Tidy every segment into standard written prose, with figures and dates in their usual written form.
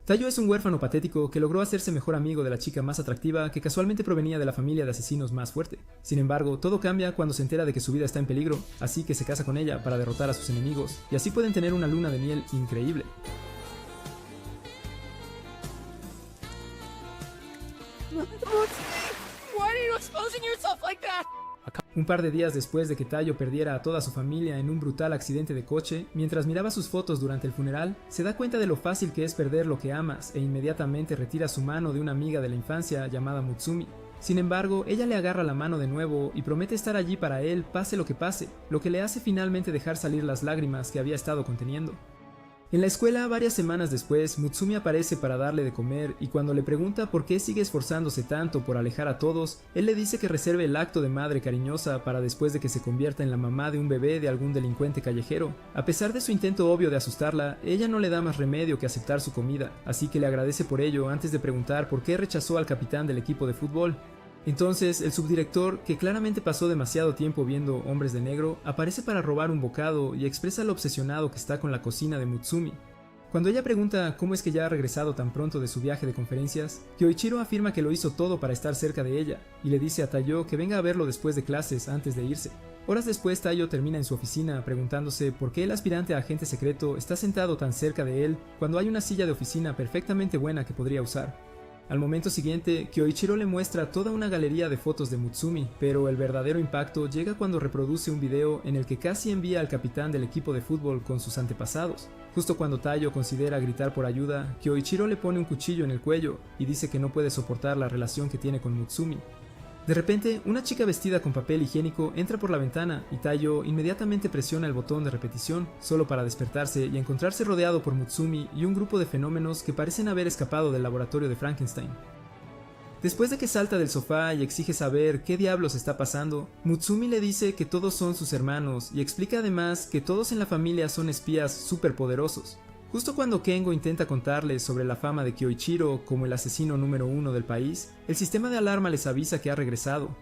Tayo es un huérfano patético que logró hacerse mejor amigo de la chica más atractiva que casualmente provenía de la familia de asesinos más fuerte. Sin embargo, todo cambia cuando se entera de que su vida está en peligro, así que se casa con ella para derrotar a sus enemigos, y así pueden tener una luna de miel increíble. Un par de días después de que Tayo perdiera a toda su familia en un brutal accidente de coche, mientras miraba sus fotos durante el funeral, se da cuenta de lo fácil que es perder lo que amas e inmediatamente retira su mano de una amiga de la infancia llamada Mutsumi. Sin embargo, ella le agarra la mano de nuevo y promete estar allí para él pase, lo que le hace finalmente dejar salir las lágrimas que había estado conteniendo. En la escuela, varias semanas después, Mutsumi aparece para darle de comer y cuando le pregunta por qué sigue esforzándose tanto por alejar a todos, él le dice que reserve el acto de madre cariñosa para después de que se convierta en la mamá de un bebé de algún delincuente callejero. A pesar de su intento obvio de asustarla, ella no le da más remedio que aceptar su comida, así que le agradece por ello antes de preguntar por qué rechazó al capitán del equipo de fútbol. Entonces, el subdirector, que claramente pasó demasiado tiempo viendo Hombres de Negro, aparece para robar un bocado y expresa lo obsesionado que está con la cocina de Mutsumi. Cuando ella pregunta cómo es que ya ha regresado tan pronto de su viaje de conferencias, Kyoichiro afirma que lo hizo todo para estar cerca de ella, y le dice a Tayo que venga a verlo después de clases antes de irse. Horas después, Tayo termina en su oficina preguntándose por qué el aspirante a agente secreto está sentado tan cerca de él cuando hay una silla de oficina perfectamente buena que podría usar. Al momento siguiente, Kyoichiro le muestra toda una galería de fotos de Mutsumi, pero el verdadero impacto llega cuando reproduce un video en el que casi envía al capitán del equipo de fútbol con sus antepasados. Justo cuando Tayo considera gritar por ayuda, Kyoichiro le pone un cuchillo en el cuello y dice que no puede soportar la relación que tiene con Mutsumi. De repente, una chica vestida con papel higiénico entra por la ventana y Tayo inmediatamente presiona el botón de repetición, solo para despertarse y encontrarse rodeado por Mutsumi y un grupo de fenómenos que parecen haber escapado del laboratorio de Frankenstein. Después de que salta del sofá y exige saber qué diablos está pasando, Mutsumi le dice que todos son sus hermanos y explica además que todos en la familia son espías superpoderosos. Justo cuando Kengo intenta contarles sobre la fama de Kyoichiro como el asesino número 1 del país, el sistema de alarma les avisa que ha regresado.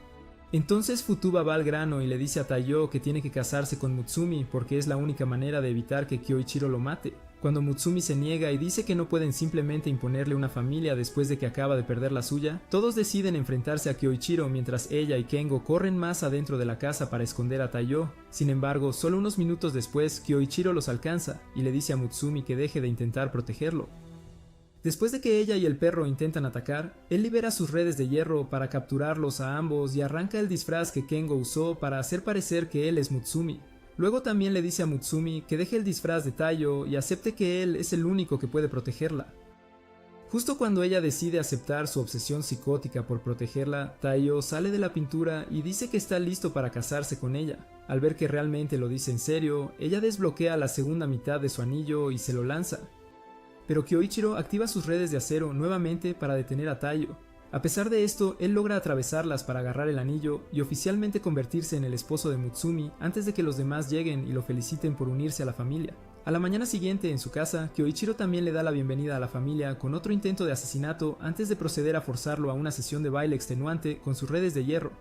Entonces Futuba va al grano y le dice a Tayo que tiene que casarse con Mutsumi porque es la única manera de evitar que Kyoichiro lo mate. Cuando Mutsumi se niega y dice que no pueden simplemente imponerle una familia después de que acaba de perder la suya, todos deciden enfrentarse a Kyoichiro mientras ella y Kengo corren más adentro de la casa para esconder a Tayo. Sin embargo, solo unos minutos después, Kyoichiro los alcanza y le dice a Mutsumi que deje de intentar protegerlo. Después de que ella y el perro intentan atacar, él libera sus redes de hierro para capturarlos a ambos y arranca el disfraz que Kengo usó para hacer parecer que él es Mutsumi. Luego también le dice a Mutsumi que deje el disfraz de Tayo y acepte que él es el único que puede protegerla. Justo cuando ella decide aceptar su obsesión psicótica por protegerla, Tayo sale de la pintura y dice que está listo para casarse con ella. Al ver que realmente lo dice en serio, ella desbloquea la segunda mitad de su anillo y se lo lanza. Pero Kyoichiro activa sus redes de acero nuevamente para detener a Tayo. A pesar de esto, él logra atravesarlas para agarrar el anillo y oficialmente convertirse en el esposo de Mutsumi antes de que los demás lleguen y lo feliciten por unirse a la familia. A la mañana siguiente, en su casa, Kyoichiro también le da la bienvenida a la familia con otro intento de asesinato antes de proceder a forzarlo a una sesión de baile extenuante con sus redes de hierro.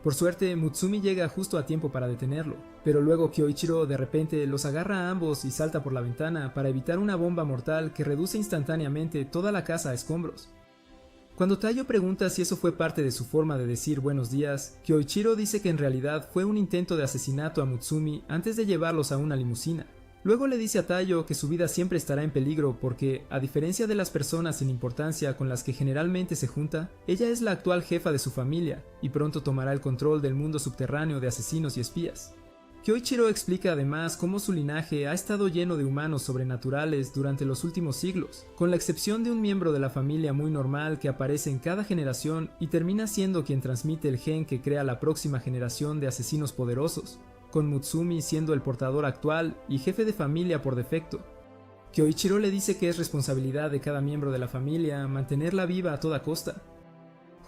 Por suerte, Mutsumi llega justo a tiempo para detenerlo, pero luego Kyoichiro de repente los agarra a ambos y salta por la ventana para evitar una bomba mortal que reduce instantáneamente toda la casa a escombros. Cuando Tayo pregunta si eso fue parte de su forma de decir buenos días, Kyoichiro dice que en realidad fue un intento de asesinato a Mutsumi antes de llevarlos a una limusina. Luego le dice a Tayo que su vida siempre estará en peligro porque, a diferencia de las personas sin importancia con las que generalmente se junta, ella es la actual jefa de su familia y pronto tomará el control del mundo subterráneo de asesinos y espías. Kyoichiro explica además cómo su linaje ha estado lleno de humanos sobrenaturales durante los últimos siglos, con la excepción de un miembro de la familia muy normal que aparece en cada generación y termina siendo quien transmite el gen que crea la próxima generación de asesinos poderosos, con Mutsumi siendo el portador actual y jefe de familia por defecto. Kyoichiro le dice que es responsabilidad de cada miembro de la familia mantenerla viva a toda costa.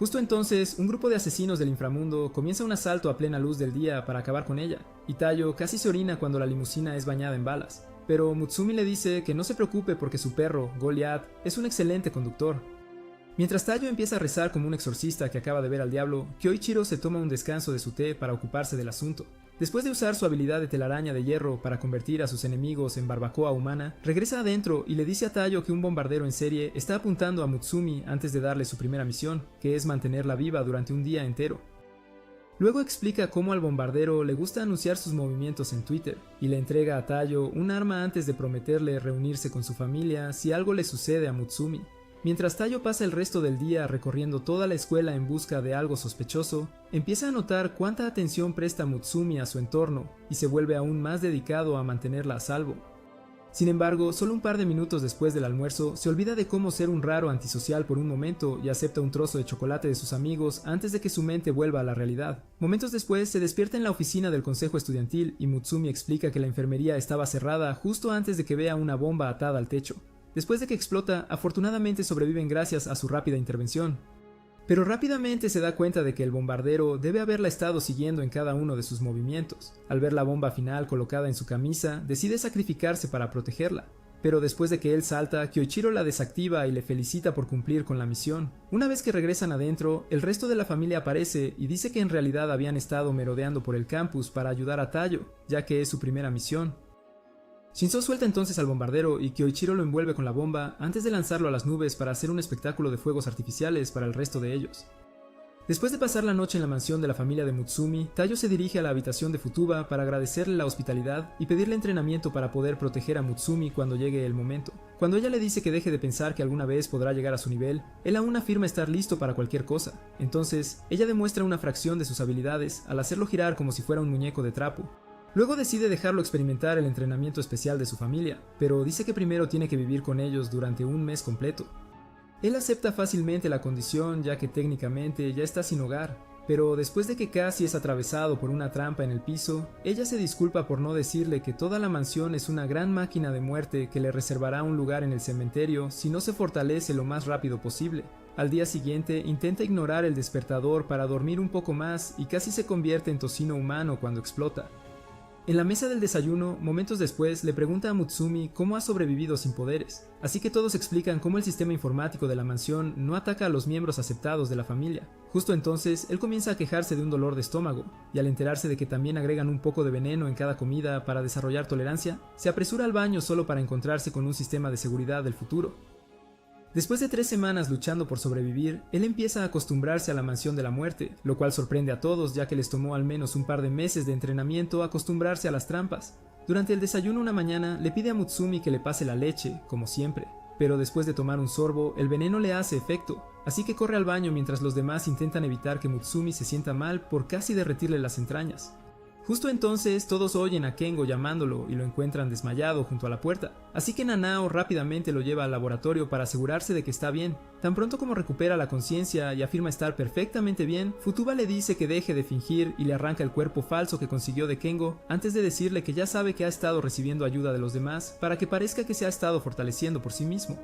Justo entonces, un grupo de asesinos del inframundo comienza un asalto a plena luz del día para acabar con ella, y Tayo casi se orina cuando la limusina es bañada en balas, pero Mutsumi le dice que no se preocupe porque su perro, Goliath, es un excelente conductor. Mientras Tayo empieza a rezar como un exorcista que acaba de ver al diablo, Kyoichiro se toma un descanso de su té para ocuparse del asunto. Después de usar su habilidad de telaraña de hierro para convertir a sus enemigos en barbacoa humana, regresa adentro y le dice a Tayo que un bombardero en serie está apuntando a Mutsumi antes de darle su primera misión, que es mantenerla viva durante un día entero. Luego explica cómo al bombardero le gusta anunciar sus movimientos en Twitter, y le entrega a Tayo un arma antes de prometerle reunirse con su familia si algo le sucede a Mutsumi. Mientras Tayo pasa el resto del día recorriendo toda la escuela en busca de algo sospechoso, empieza a notar cuánta atención presta Mutsumi a su entorno y se vuelve aún más dedicado a mantenerla a salvo. Sin embargo, solo un par de minutos después del almuerzo, se olvida de cómo ser un raro antisocial por un momento y acepta un trozo de chocolate de sus amigos antes de que su mente vuelva a la realidad. Momentos después, se despierta en la oficina del consejo estudiantil y Mutsumi explica que la enfermería estaba cerrada justo antes de que vea una bomba atada al techo. Después de que explota, afortunadamente sobreviven gracias a su rápida intervención. Pero rápidamente se da cuenta de que el bombardero debe haberla estado siguiendo en cada uno de sus movimientos. Al ver la bomba final colocada en su camisa, decide sacrificarse para protegerla. Pero después de que él salta, Kyoichiro la desactiva y le felicita por cumplir con la misión. Una vez que regresan adentro, el resto de la familia aparece y dice que en realidad habían estado merodeando por el campus para ayudar a Tayo, ya que es su primera misión. Shinzo suelta entonces al bombardero y Kyoichiro lo envuelve con la bomba antes de lanzarlo a las nubes para hacer un espectáculo de fuegos artificiales para el resto de ellos. Después de pasar la noche en la mansión de la familia de Mutsumi, Tayo se dirige a la habitación de Futuba para agradecerle la hospitalidad y pedirle entrenamiento para poder proteger a Mutsumi cuando llegue el momento. Cuando ella le dice que deje de pensar que alguna vez podrá llegar a su nivel, él aún afirma estar listo para cualquier cosa. Entonces, ella demuestra una fracción de sus habilidades al hacerlo girar como si fuera un muñeco de trapo. Luego decide dejarlo experimentar el entrenamiento especial de su familia, pero dice que primero tiene que vivir con ellos durante un mes completo. Él acepta fácilmente la condición ya que técnicamente ya está sin hogar, pero después de que casi es atravesado por una trampa en el piso, ella se disculpa por no decirle que toda la mansión es una gran máquina de muerte que le reservará un lugar en el cementerio si no se fortalece lo más rápido posible. Al día siguiente intenta ignorar el despertador para dormir un poco más y casi se convierte en tocino humano cuando explota. En la mesa del desayuno, momentos después, le pregunta a Mutsumi cómo ha sobrevivido sin poderes, así que todos explican cómo el sistema informático de la mansión no ataca a los miembros aceptados de la familia. Justo entonces, él comienza a quejarse de un dolor de estómago, y al enterarse de que también agregan un poco de veneno en cada comida para desarrollar tolerancia, se apresura al baño solo para encontrarse con un sistema de seguridad del futuro. Después de 3 semanas luchando por sobrevivir, él empieza a acostumbrarse a la mansión de la muerte, lo cual sorprende a todos ya que les tomó al menos un par de meses de entrenamiento acostumbrarse a las trampas. Durante el desayuno una mañana le pide a Mutsumi que le pase la leche, como siempre, pero después de tomar un sorbo, el veneno le hace efecto, así que corre al baño mientras los demás intentan evitar que Mutsumi se sienta mal por casi derretirle las entrañas. Justo entonces todos oyen a Kengo llamándolo y lo encuentran desmayado junto a la puerta, así que Nanao rápidamente lo lleva al laboratorio para asegurarse de que está bien. Tan pronto como recupera la conciencia y afirma estar perfectamente bien, Futuba le dice que deje de fingir y le arranca el cuerpo falso que consiguió de Kengo antes de decirle que ya sabe que ha estado recibiendo ayuda de los demás para que parezca que se ha estado fortaleciendo por sí mismo.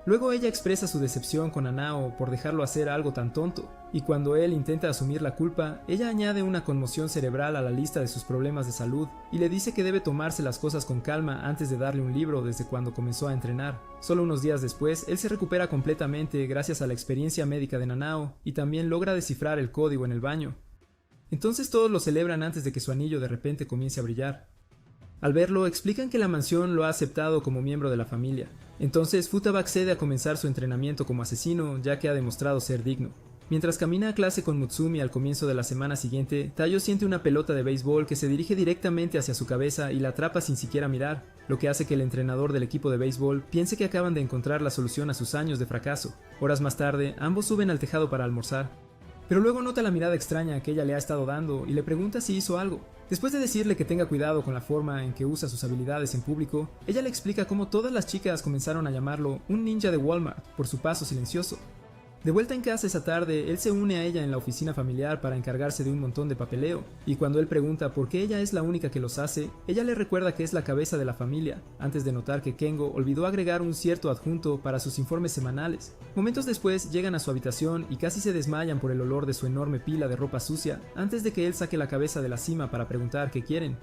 Luego ella expresa su decepción con Nanao por dejarlo hacer algo tan tonto, y cuando él intenta asumir la culpa, ella añade una conmoción cerebral a la lista de sus problemas de salud y le dice que debe tomarse las cosas con calma antes de darle un libro desde cuando comenzó a entrenar. Solo unos días después, él se recupera completamente gracias a la experiencia médica de Nanao y también logra descifrar el código en el baño. Entonces todos lo celebran antes de que su anillo de repente comience a brillar. Al verlo, explican que la mansión lo ha aceptado como miembro de la familia. Entonces Futaba accede a comenzar su entrenamiento como asesino, ya que ha demostrado ser digno. Mientras camina a clase con Mutsumi al comienzo de la semana siguiente, Tayo siente una pelota de béisbol que se dirige directamente hacia su cabeza y la atrapa sin siquiera mirar, lo que hace que el entrenador del equipo de béisbol piense que acaban de encontrar la solución a sus años de fracaso. Horas más tarde, ambos suben al tejado para almorzar. Pero luego nota la mirada extraña que ella le ha estado dando y le pregunta si hizo algo. Después de decirle que tenga cuidado con la forma en que usa sus habilidades en público, ella le explica cómo todas las chicas comenzaron a llamarlo un ninja de Walmart por su paso silencioso. De vuelta en casa esa tarde, él se une a ella en la oficina familiar para encargarse de un montón de papeleo, y cuando él pregunta por qué ella es la única que los hace, ella le recuerda que es la cabeza de la familia, antes de notar que Kengo olvidó agregar un cierto adjunto para sus informes semanales. Momentos después llegan a su habitación y casi se desmayan por el olor de su enorme pila de ropa sucia, antes de que él saque la cabeza de la cima para preguntar qué quieren.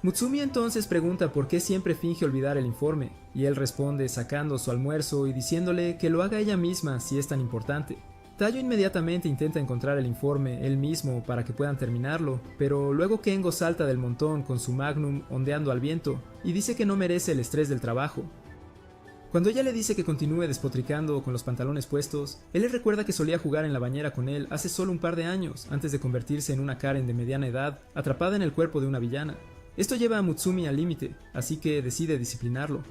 Mutsumi entonces pregunta por qué siempre finge olvidar el informe, y él responde sacando su almuerzo y diciéndole que lo haga ella misma si es tan importante. Tayo inmediatamente intenta encontrar el informe él mismo para que puedan terminarlo, pero luego Kengo salta del montón con su Magnum ondeando al viento y dice que no merece el estrés del trabajo. Cuando ella le dice que continúe despotricando con los pantalones puestos, él le recuerda que solía jugar en la bañera con él hace solo un par de años, antes de convertirse en una Karen de mediana edad, atrapada en el cuerpo de una villana. Esto lleva a Mutsumi al límite, así que decide disciplinarlo.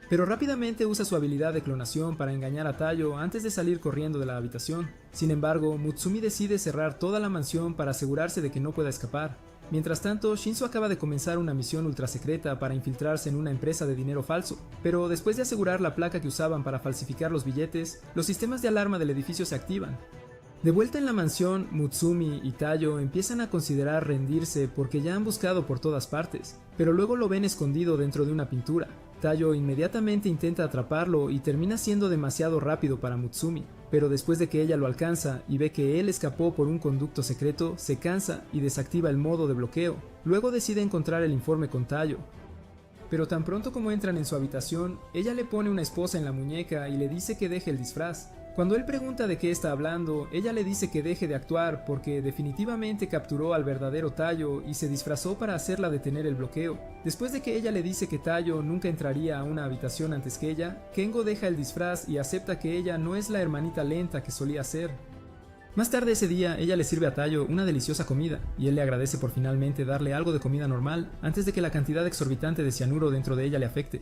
Pero rápidamente usa su habilidad de clonación para engañar a Tayo antes de salir corriendo de la habitación. Sin embargo, Mutsumi decide cerrar toda la mansión para asegurarse de que no pueda escapar. Mientras tanto, Shinzo acaba de comenzar una misión ultra secreta para infiltrarse en una empresa de dinero falso, pero después de asegurar la placa que usaban para falsificar los billetes, los sistemas de alarma del edificio se activan. De vuelta en la mansión, Mutsumi y Tayo empiezan a considerar rendirse porque ya han buscado por todas partes, pero luego lo ven escondido dentro de una pintura. Tayo inmediatamente intenta atraparlo y termina siendo demasiado rápido para Mutsumi, pero después de que ella lo alcanza y ve que él escapó por un conducto secreto, se cansa y desactiva el modo de bloqueo. Luego decide encontrar el informe con Tayo. Pero tan pronto como entran en su habitación, ella le pone una esposa en la muñeca y le dice que deje el disfraz. Cuando él pregunta de qué está hablando, ella le dice que deje de actuar porque definitivamente capturó al verdadero Tayo y se disfrazó para hacerla detener el bloqueo. Después de que ella le dice que Tayo nunca entraría a una habitación antes que ella, Kengo deja el disfraz y acepta que ella no es la hermanita lenta que solía ser. Más tarde ese día, ella le sirve a Tayo una deliciosa comida, y él le agradece por finalmente darle algo de comida normal antes de que la cantidad exorbitante de cianuro dentro de ella le afecte.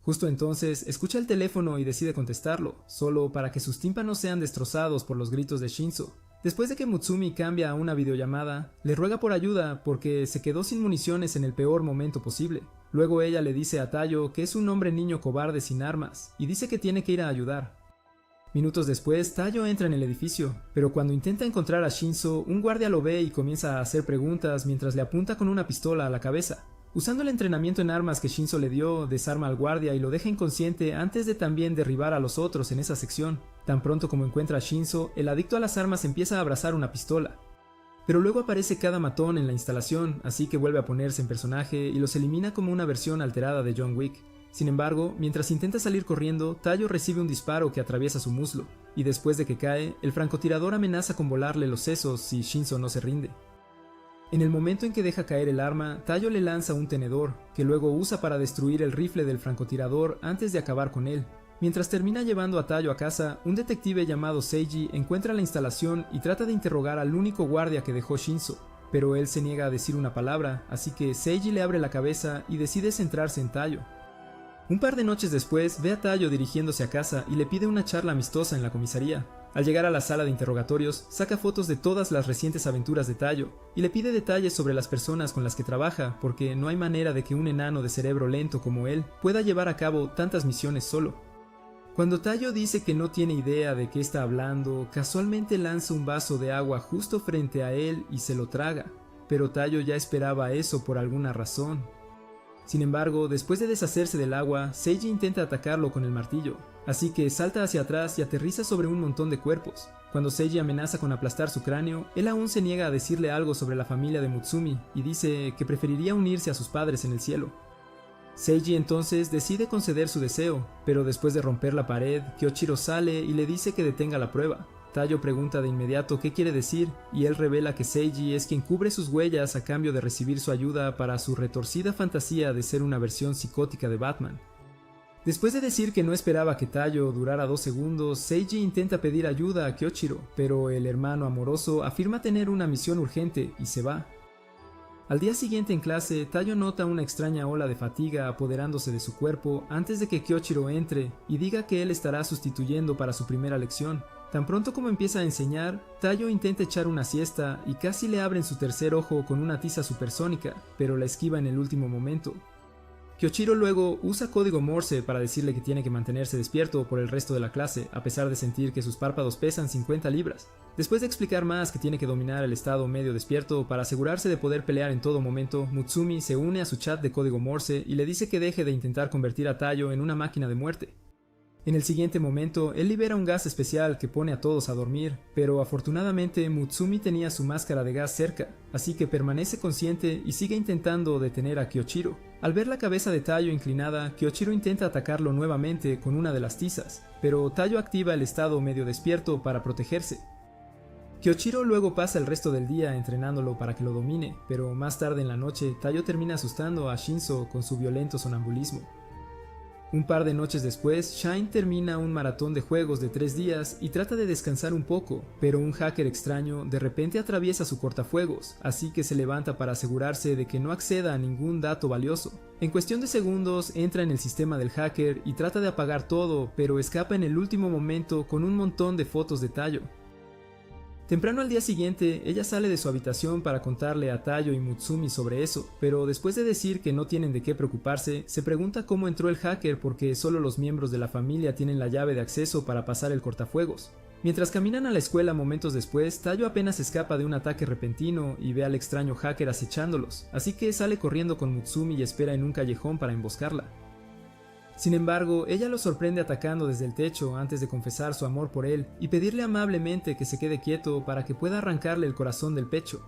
Justo entonces, escucha el teléfono y decide contestarlo, solo para que sus tímpanos sean destrozados por los gritos de Shinzo. Después de que Mutsumi cambia a una videollamada, le ruega por ayuda porque se quedó sin municiones en el peor momento posible. Luego ella le dice a Tayo que es un hombre niño cobarde sin armas, y dice que tiene que ir a ayudar. Minutos después, Tayo entra en el edificio, pero cuando intenta encontrar a Shinzo, un guardia lo ve y comienza a hacer preguntas mientras le apunta con una pistola a la cabeza. Usando el entrenamiento en armas que Shinzo le dio, desarma al guardia y lo deja inconsciente antes de también derribar a los otros en esa sección. Tan pronto como encuentra a Shinzo, el adicto a las armas empieza a abrazar una pistola. Pero luego aparece cada matón en la instalación, así que vuelve a ponerse en personaje y los elimina como una versión alterada de John Wick. Sin embargo, mientras intenta salir corriendo, Tayo recibe un disparo que atraviesa su muslo, y después de que cae, el francotirador amenaza con volarle los sesos si Shinzo no se rinde. En el momento en que deja caer el arma, Tayo le lanza un tenedor, que luego usa para destruir el rifle del francotirador antes de acabar con él. Mientras termina llevando a Tayo a casa, un detective llamado Seiji encuentra la instalación y trata de interrogar al único guardia que dejó Shinzo, pero él se niega a decir una palabra, así que Seiji le abre la cabeza y decide centrarse en Tayo. Un par de noches después, ve a Tayo dirigiéndose a casa y le pide una charla amistosa en la comisaría. Al llegar a la sala de interrogatorios, saca fotos de todas las recientes aventuras de Tayo y le pide detalles sobre las personas con las que trabaja, porque no hay manera de que un enano de cerebro lento como él pueda llevar a cabo tantas misiones solo. Cuando Tayo dice que no tiene idea de qué está hablando, casualmente lanza un vaso de agua justo frente a él y se lo traga, pero Tayo ya esperaba eso por alguna razón. Sin embargo, después de deshacerse del agua, Seiji intenta atacarlo con el martillo, así que salta hacia atrás y aterriza sobre un montón de cuerpos. Cuando Seiji amenaza con aplastar su cráneo, él aún se niega a decirle algo sobre la familia de Mutsumi y dice que preferiría unirse a sus padres en el cielo. Seiji entonces decide conceder su deseo, pero después de romper la pared, Kyoichiro sale y le dice que detenga la prueba. Tayo pregunta de inmediato qué quiere decir, y él revela que Seiji es quien cubre sus huellas a cambio de recibir su ayuda para su retorcida fantasía de ser una versión psicótica de Batman. Después de decir que no esperaba que Tayo durara 2 segundos, Seiji intenta pedir ayuda a Kyoichiro, pero el hermano amoroso afirma tener una misión urgente y se va. Al día siguiente en clase, Tayo nota una extraña ola de fatiga apoderándose de su cuerpo antes de que Kyoichiro entre y diga que él estará sustituyendo para su primera lección. Tan pronto como empieza a enseñar, Tayo intenta echar una siesta y casi le abren su tercer ojo con una tiza supersónica, pero la esquiva en el último momento. Kyoichiro luego usa código Morse para decirle que tiene que mantenerse despierto por el resto de la clase, a pesar de sentir que sus párpados pesan 50 libras. Después de explicar más que tiene que dominar el estado medio despierto para asegurarse de poder pelear en todo momento, Mutsumi se une a su chat de código Morse y le dice que deje de intentar convertir a Tayo en una máquina de muerte. En el siguiente momento, él libera un gas especial que pone a todos a dormir, pero afortunadamente Mutsumi tenía su máscara de gas cerca, así que permanece consciente y sigue intentando detener a Kyoichiro. Al ver la cabeza de Tayo inclinada, Kyoichiro intenta atacarlo nuevamente con una de las tizas, pero Tayo activa el estado medio despierto para protegerse. Kyoichiro luego pasa el resto del día entrenándolo para que lo domine, pero más tarde en la noche Tayo termina asustando a Shinzo con su violento sonambulismo. Un par de noches después, Shine termina un maratón de juegos de 3 días y trata de descansar un poco, pero un hacker extraño de repente atraviesa su cortafuegos, así que se levanta para asegurarse de que no acceda a ningún dato valioso. En cuestión de segundos entra en el sistema del hacker y trata de apagar todo, pero escapa en el último momento con un montón de fotos de Tayo. Temprano al día siguiente, ella sale de su habitación para contarle a Tayo y Mutsumi sobre eso, pero después de decir que no tienen de qué preocuparse, se pregunta cómo entró el hacker porque solo los miembros de la familia tienen la llave de acceso para pasar el cortafuegos. Mientras caminan a la escuela momentos después, Tayo apenas escapa de un ataque repentino y ve al extraño hacker acechándolos, así que sale corriendo con Mutsumi y espera en un callejón para emboscarla. Sin embargo, ella lo sorprende atacando desde el techo antes de confesar su amor por él y pedirle amablemente que se quede quieto para que pueda arrancarle el corazón del pecho.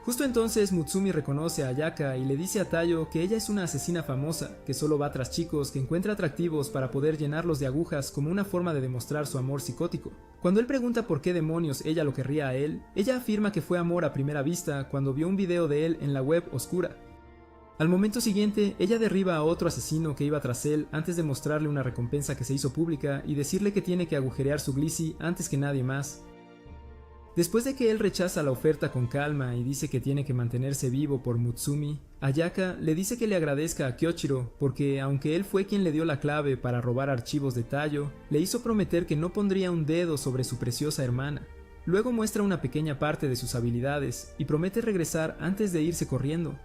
Justo entonces Mutsumi reconoce a Ayaka y le dice a Tayo que ella es una asesina famosa, que solo va tras chicos que encuentra atractivos para poder llenarlos de agujas como una forma de demostrar su amor psicótico. Cuando él pregunta por qué demonios ella lo querría a él, ella afirma que fue amor a primera vista cuando vio un video de él en la web oscura. Al momento siguiente, ella derriba a otro asesino que iba tras él antes de mostrarle una recompensa que se hizo pública y decirle que tiene que agujerear su glici antes que nadie más. Después de que él rechaza la oferta con calma y dice que tiene que mantenerse vivo por Mutsumi, Ayaka le dice que le agradezca a Kyoichiro porque aunque él fue quien le dio la clave para robar archivos de Tayo, le hizo prometer que no pondría un dedo sobre su preciosa hermana. Luego muestra una pequeña parte de sus habilidades y promete regresar antes de irse corriendo.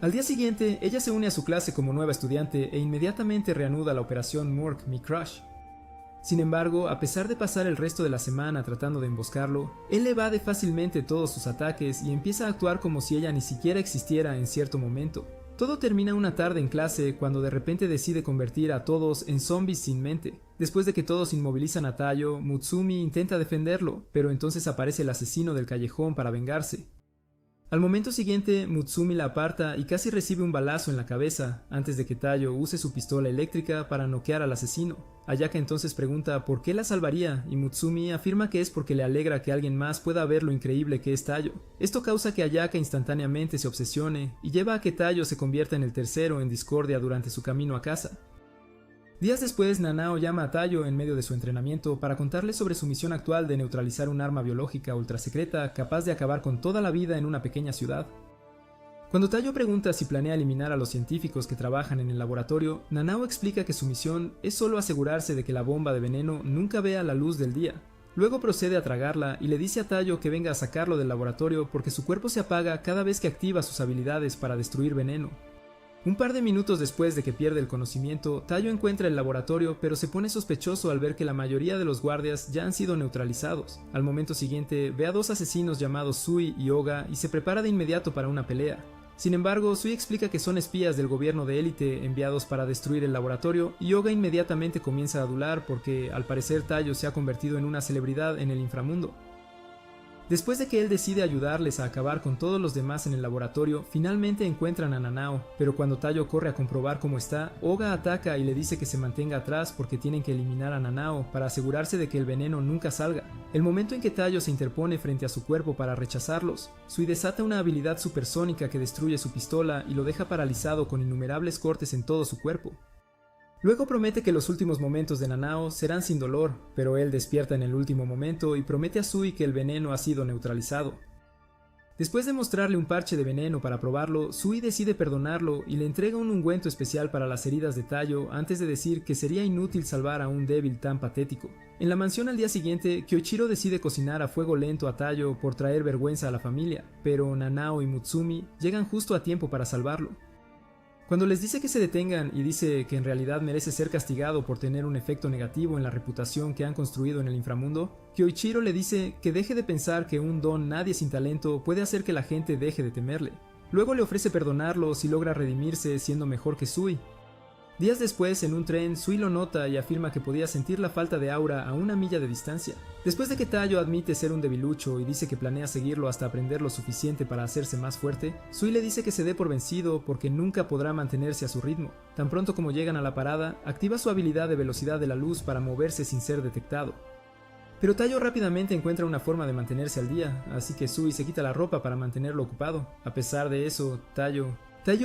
Al día siguiente, ella se une a su clase como nueva estudiante e inmediatamente reanuda la operación Murk Mi Crush. Sin embargo, a pesar de pasar el resto de la semana tratando de emboscarlo, él evade fácilmente todos sus ataques y empieza a actuar como si ella ni siquiera existiera en cierto momento. Todo termina una tarde en clase cuando de repente decide convertir a todos en zombies sin mente. Después de que todos inmovilizan a Tayo, Mutsumi intenta defenderlo, pero entonces aparece el asesino del callejón para vengarse. Al momento siguiente, Mutsumi la aparta y casi recibe un balazo en la cabeza antes de que Tayo use su pistola eléctrica para noquear al asesino. Ayaka entonces pregunta por qué la salvaría y Mutsumi afirma que es porque le alegra que alguien más pueda ver lo increíble que es Tayo. Esto causa que Ayaka instantáneamente se obsesione y lleva a que Tayo se convierta en el tercero en discordia durante su camino a casa. Días después, Nanao llama a Tayo en medio de su entrenamiento para contarle sobre su misión actual de neutralizar un arma biológica ultrasecreta capaz de acabar con toda la vida en una pequeña ciudad. Cuando Tayo pregunta si planea eliminar a los científicos que trabajan en el laboratorio, Nanao explica que su misión es solo asegurarse de que la bomba de veneno nunca vea la luz del día. Luego procede a tragarla y le dice a Tayo que venga a sacarlo del laboratorio porque su cuerpo se apaga cada vez que activa sus habilidades para destruir veneno. Un par de minutos después de que pierde el conocimiento, Tayo encuentra el laboratorio, pero se pone sospechoso al ver que la mayoría de los guardias ya han sido neutralizados. Al momento siguiente, ve a 2 asesinos llamados Sui y Oga y se prepara de inmediato para una pelea. Sin embargo, Sui explica que son espías del gobierno de élite enviados para destruir el laboratorio y Oga inmediatamente comienza a adular porque, al parecer, Tayo se ha convertido en una celebridad en el inframundo. Después de que él decide ayudarles a acabar con todos los demás en el laboratorio, finalmente encuentran a Nanao, pero cuando Tayo corre a comprobar cómo está, Oga ataca y le dice que se mantenga atrás porque tienen que eliminar a Nanao para asegurarse de que el veneno nunca salga. El momento en que Tayo se interpone frente a su cuerpo para rechazarlos, Sui desata una habilidad supersónica que destruye su pistola y lo deja paralizado con innumerables cortes en todo su cuerpo. Luego promete que los últimos momentos de Nanao serán sin dolor, pero él despierta en el último momento y promete a Sui que el veneno ha sido neutralizado. Después de mostrarle un parche de veneno para probarlo, Sui decide perdonarlo y le entrega un ungüento especial para las heridas de Tayo antes de decir que sería inútil salvar a un débil tan patético. En la mansión al día siguiente, Kyoichiro decide cocinar a fuego lento a Tayo por traer vergüenza a la familia, pero Nanao y Mutsumi llegan justo a tiempo para salvarlo. Cuando les dice que se detengan y dice que en realidad merece ser castigado por tener un efecto negativo en la reputación que han construido en el inframundo, Kyoichiro le dice que deje de pensar que un don nadie sin talento puede hacer que la gente deje de temerle. Luego le ofrece perdonarlo si logra redimirse siendo mejor que Sui. Días después, en un tren, Sui lo nota y afirma que podía sentir la falta de aura a 1 milla de distancia. Después de que Tayo admite ser un debilucho y dice que planea seguirlo hasta aprender lo suficiente para hacerse más fuerte, Sui le dice que se dé por vencido porque nunca podrá mantenerse a su ritmo. Tan pronto como llegan a la parada, activa su habilidad de velocidad de la luz para moverse sin ser detectado. Pero Tayo rápidamente encuentra una forma de mantenerse al día, así que Sui se quita la ropa para mantenerlo ocupado. A pesar de eso, Tayo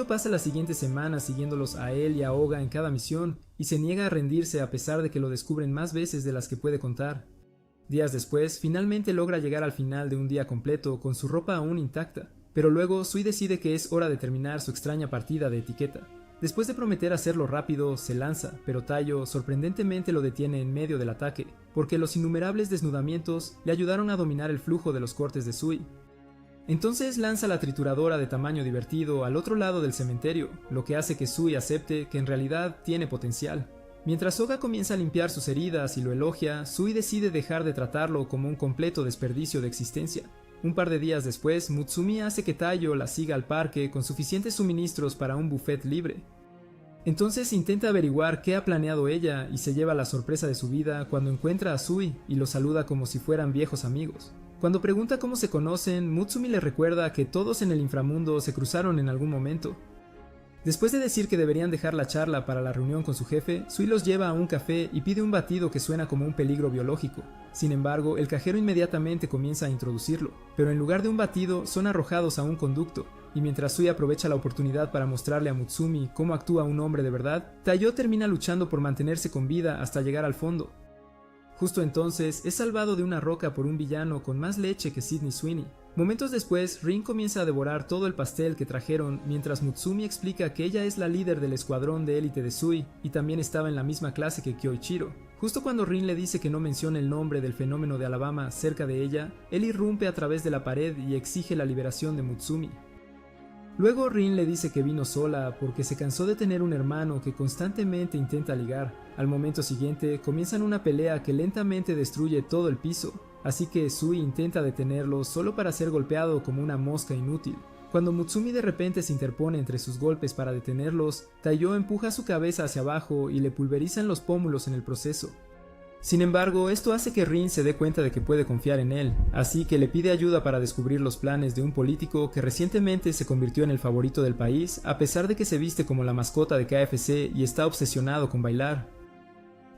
pasa las siguientes semanas siguiéndolos a él y a Oga en cada misión, y se niega a rendirse a pesar de que lo descubren más veces de las que puede contar. Días después, finalmente logra llegar al final de un día completo con su ropa aún intacta, pero luego Sui decide que es hora de terminar su extraña partida de etiqueta. Después de prometer hacerlo rápido, se lanza, pero Tayo sorprendentemente lo detiene en medio del ataque, porque los innumerables desnudamientos le ayudaron a dominar el flujo de los cortes de Sui. Entonces lanza la trituradora de tamaño divertido al otro lado del cementerio, lo que hace que Sui acepte que en realidad tiene potencial. Mientras Oga comienza a limpiar sus heridas y lo elogia, Sui decide dejar de tratarlo como un completo desperdicio de existencia. Un par de días después, Mutsumi hace que Tayo la siga al parque con suficientes suministros para un buffet libre. Entonces intenta averiguar qué ha planeado ella y se lleva la sorpresa de su vida cuando encuentra a Sui y lo saluda como si fueran viejos amigos. Cuando pregunta cómo se conocen, Mutsumi le recuerda que todos en el inframundo se cruzaron en algún momento. Después de decir que deberían dejar la charla para la reunión con su jefe, Sui los lleva a un café y pide un batido que suena como un peligro biológico. Sin embargo, el cajero inmediatamente comienza a introducirlo, pero en lugar de un batido son arrojados a un conducto, y mientras Sui aprovecha la oportunidad para mostrarle a Mutsumi cómo actúa un hombre de verdad, Tayo termina luchando por mantenerse con vida hasta llegar al fondo. Justo entonces, es salvado de una roca por un villano con más leche que Sydney Sweeney. Momentos después, Rin comienza a devorar todo el pastel que trajeron mientras Mutsumi explica que ella es la líder del escuadrón de élite de Sui y también estaba en la misma clase que Kyoichiro. Justo cuando Rin le dice que no mencione el nombre del fenómeno de Alabama cerca de ella, él irrumpe a través de la pared y exige la liberación de Mutsumi. Luego Rin le dice que vino sola porque se cansó de tener un hermano que constantemente intenta ligar. Al momento siguiente comienzan una pelea que lentamente destruye todo el piso, así que Sui intenta detenerlo solo para ser golpeado como una mosca inútil. Cuando Mutsumi de repente se interpone entre sus golpes para detenerlos, Tayo empuja su cabeza hacia abajo y le pulverizan los pómulos en el proceso. Sin embargo, esto hace que Rin se dé cuenta de que puede confiar en él, así que le pide ayuda para descubrir los planes de un político que recientemente se convirtió en el favorito del país, a pesar de que se viste como la mascota de KFC y está obsesionado con bailar.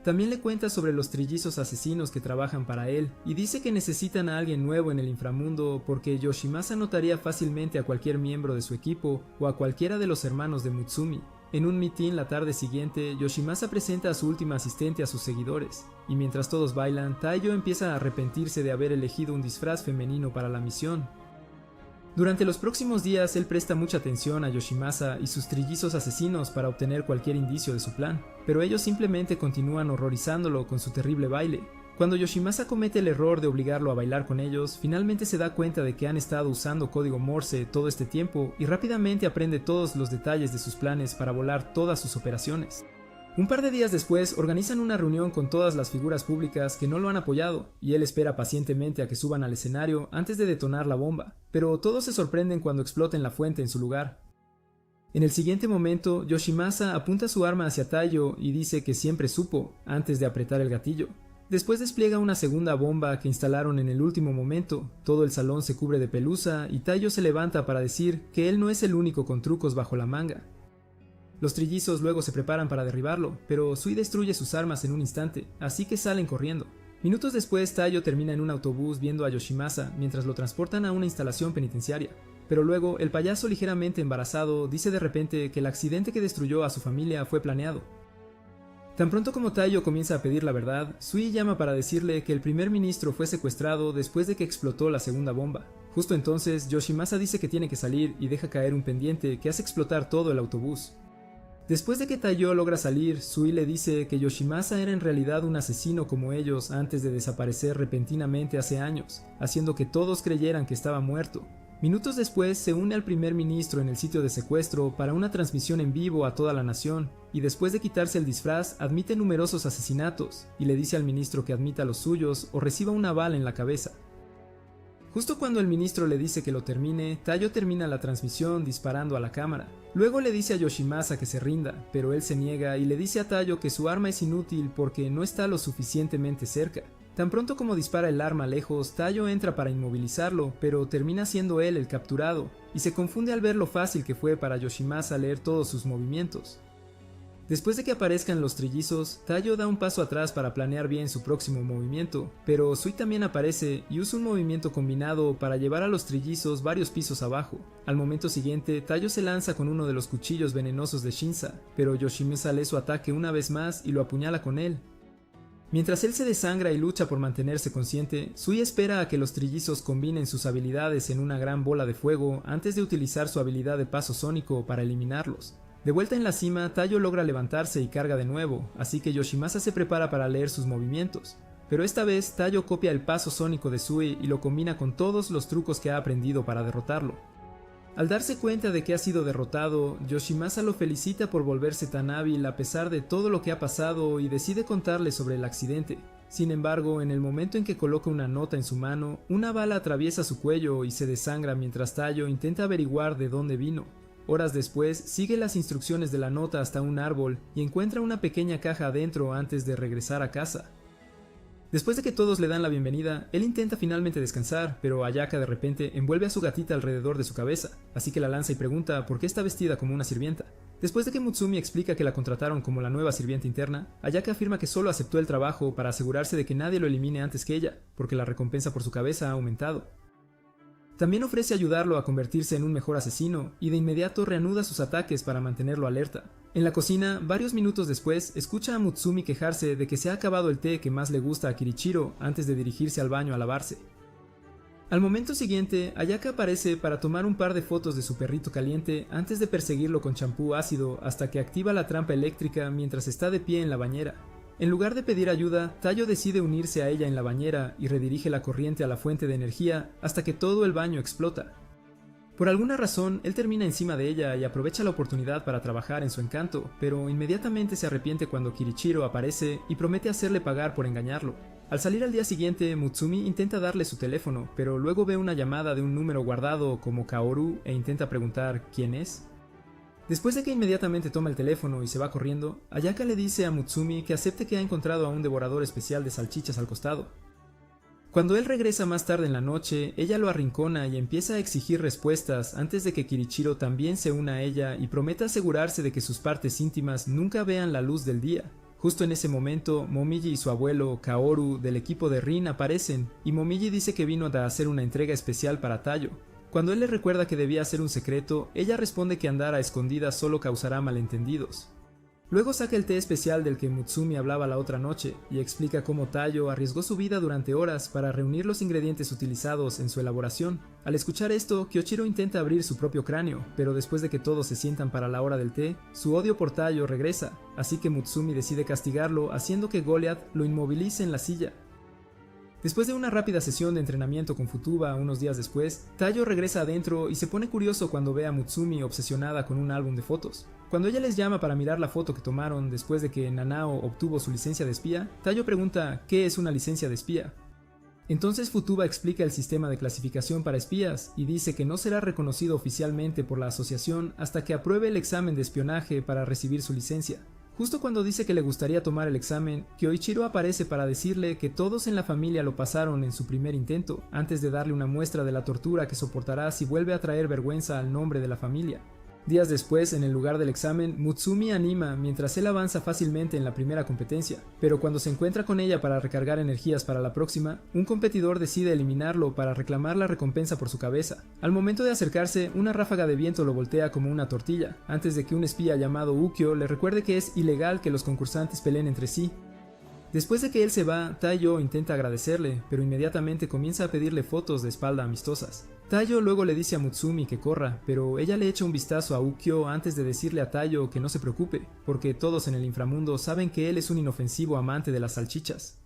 También le cuenta sobre los trillizos asesinos que trabajan para él, y dice que necesitan a alguien nuevo en el inframundo porque Yoshimasa notaría fácilmente a cualquier miembro de su equipo o a cualquiera de los hermanos de Mutsumi. En un mitin la tarde siguiente, Yoshimasa presenta a su última asistente a sus seguidores, y mientras todos bailan, Tayo empieza a arrepentirse de haber elegido un disfraz femenino para la misión. Durante los próximos días, él presta mucha atención a Yoshimasa y sus trillizos asesinos para obtener cualquier indicio de su plan, pero ellos simplemente continúan horrorizándolo con su terrible baile. Cuando Yoshimasa comete el error de obligarlo a bailar con ellos, finalmente se da cuenta de que han estado usando código Morse todo este tiempo y rápidamente aprende todos los detalles de sus planes para volar todas sus operaciones. Un par de días después organizan una reunión con todas las figuras públicas que no lo han apoyado, y él espera pacientemente a que suban al escenario antes de detonar la bomba, pero todos se sorprenden cuando exploten la fuente en su lugar. En el siguiente momento, Yoshimasa apunta su arma hacia Tayo y dice que siempre supo, antes de apretar el gatillo. Después despliega una segunda bomba que instalaron en el último momento, todo el salón se cubre de pelusa y Tayo se levanta para decir que él no es el único con trucos bajo la manga. Los trillizos luego se preparan para derribarlo, pero Sui destruye sus armas en un instante, así que salen corriendo. Minutos después, Tayo termina en un autobús viendo a Yoshimasa mientras lo transportan a una instalación penitenciaria. Pero luego, el payaso ligeramente embarazado dice de repente que el accidente que destruyó a su familia fue planeado. Tan pronto como Tayo comienza a pedir la verdad, Sui llama para decirle que el primer ministro fue secuestrado después de que explotó la segunda bomba. Justo entonces, Yoshimasa dice que tiene que salir y deja caer un pendiente que hace explotar todo el autobús. Después de que Tayo logra salir, Sui le dice que Yoshimasa era en realidad un asesino como ellos antes de desaparecer repentinamente hace años, haciendo que todos creyeran que estaba muerto. Minutos después se une al primer ministro en el sitio de secuestro para una transmisión en vivo a toda la nación, y después de quitarse el disfraz admite numerosos asesinatos, y le dice al ministro que admita los suyos o reciba una bala en la cabeza. Justo cuando el ministro le dice que lo termine, Taiyo termina la transmisión disparando a la cámara. Luego le dice a Yoshimasa que se rinda, pero él se niega y le dice a Taiyo que su arma es inútil porque no está lo suficientemente cerca. Tan pronto como dispara el arma lejos, Taiyo entra para inmovilizarlo, pero termina siendo él el capturado, y se confunde al ver lo fácil que fue para Yoshimasa leer todos sus movimientos. Después de que aparezcan los trillizos, Taiyo da un paso atrás para planear bien su próximo movimiento, pero Sui también aparece y usa un movimiento combinado para llevar a los trillizos varios pisos abajo. Al momento siguiente, Taiyo se lanza con uno de los cuchillos venenosos de Shinza, pero Yoshimasa lee su ataque una vez más y lo apuñala con él. Mientras él se desangra y lucha por mantenerse consciente, Sui espera a que los trillizos combinen sus habilidades en una gran bola de fuego antes de utilizar su habilidad de paso sónico para eliminarlos. De vuelta en la cima, Taiyo logra levantarse y carga de nuevo, así que Yoshimasa se prepara para leer sus movimientos. Pero esta vez, Taiyo copia el paso sónico de Sui y lo combina con todos los trucos que ha aprendido para derrotarlo. Al darse cuenta de que ha sido derrotado, Yoshimasa lo felicita por volverse tan hábil a pesar de todo lo que ha pasado y decide contarle sobre el accidente. Sin embargo, en el momento en que coloca una nota en su mano, una bala atraviesa su cuello y se desangra mientras Taiyo intenta averiguar de dónde vino. Horas después, sigue las instrucciones de la nota hasta un árbol y encuentra una pequeña caja adentro antes de regresar a casa. Después de que todos le dan la bienvenida, él intenta finalmente descansar, pero Ayaka de repente envuelve a su gatita alrededor de su cabeza, así que la lanza y pregunta por qué está vestida como una sirvienta. Después de que Mutsumi explica que la contrataron como la nueva sirvienta interna, Ayaka afirma que solo aceptó el trabajo para asegurarse de que nadie lo elimine antes que ella, porque la recompensa por su cabeza ha aumentado. También ofrece ayudarlo a convertirse en un mejor asesino, y de inmediato reanuda sus ataques para mantenerlo alerta. En la cocina, varios minutos después, escucha a Mutsumi quejarse de que se ha acabado el té que más le gusta a Kirichiro antes de dirigirse al baño a lavarse. Al momento siguiente, Ayaka aparece para tomar un par de fotos de su perrito caliente antes de perseguirlo con champú ácido hasta que activa la trampa eléctrica mientras está de pie en la bañera. En lugar de pedir ayuda, Taiyo decide unirse a ella en la bañera y redirige la corriente a la fuente de energía hasta que todo el baño explota. Por alguna razón, él termina encima de ella y aprovecha la oportunidad para trabajar en su encanto, pero inmediatamente se arrepiente cuando Kirichiro aparece y promete hacerle pagar por engañarlo. Al salir al día siguiente, Mutsumi intenta darle su teléfono, pero luego ve una llamada de un número guardado como Kaoru e intenta preguntar ¿quién es? Después de que inmediatamente toma el teléfono y se va corriendo, Ayaka le dice a Mutsumi que acepte que ha encontrado a un devorador especial de salchichas al costado. Cuando él regresa más tarde en la noche, ella lo arrincona y empieza a exigir respuestas antes de que Kirichiro también se una a ella y prometa asegurarse de que sus partes íntimas nunca vean la luz del día. Justo en ese momento, Momiji y su abuelo, Kaoru, del equipo de Rin aparecen, y Momiji dice que vino a hacer una entrega especial para Taiyo. Cuando él le recuerda que debía ser un secreto, ella responde que andar a escondidas solo causará malentendidos. Luego saca el té especial del que Mutsumi hablaba la otra noche y explica cómo Taiyo arriesgó su vida durante horas para reunir los ingredientes utilizados en su elaboración. Al escuchar esto, Kyoichiro intenta abrir su propio cráneo, pero después de que todos se sientan para la hora del té, su odio por Taiyo regresa, así que Mutsumi decide castigarlo haciendo que Goliath lo inmovilice en la silla. Después de una rápida sesión de entrenamiento con Futuba unos días después, Taiyo regresa adentro y se pone curioso cuando ve a Mutsumi obsesionada con un álbum de fotos. Cuando ella les llama para mirar la foto que tomaron después de que Nanao obtuvo su licencia de espía, Taiyo pregunta ¿qué es una licencia de espía? Entonces Futuba explica el sistema de clasificación para espías y dice que no será reconocido oficialmente por la asociación hasta que apruebe el examen de espionaje para recibir su licencia. Justo cuando dice que le gustaría tomar el examen, Kyoichiro aparece para decirle que todos en la familia lo pasaron en su primer intento, antes de darle una muestra de la tortura que soportará si vuelve a traer vergüenza al nombre de la familia. Días después, en el lugar del examen, Mutsumi anima mientras él avanza fácilmente en la primera competencia, pero cuando se encuentra con ella para recargar energías para la próxima, un competidor decide eliminarlo para reclamar la recompensa por su cabeza. Al momento de acercarse, una ráfaga de viento lo voltea como una tortilla, antes de que un espía llamado Ukyo le recuerde que es ilegal que los concursantes peleen entre sí. Después de que él se va, Taiyo intenta agradecerle, pero inmediatamente comienza a pedirle fotos de espalda amistosas. Taiyo luego le dice a Mutsumi que corra, pero ella le echa un vistazo a Ukyo antes de decirle a Taiyo que no se preocupe, porque todos en el inframundo saben que él es un inofensivo amante de las salchichas.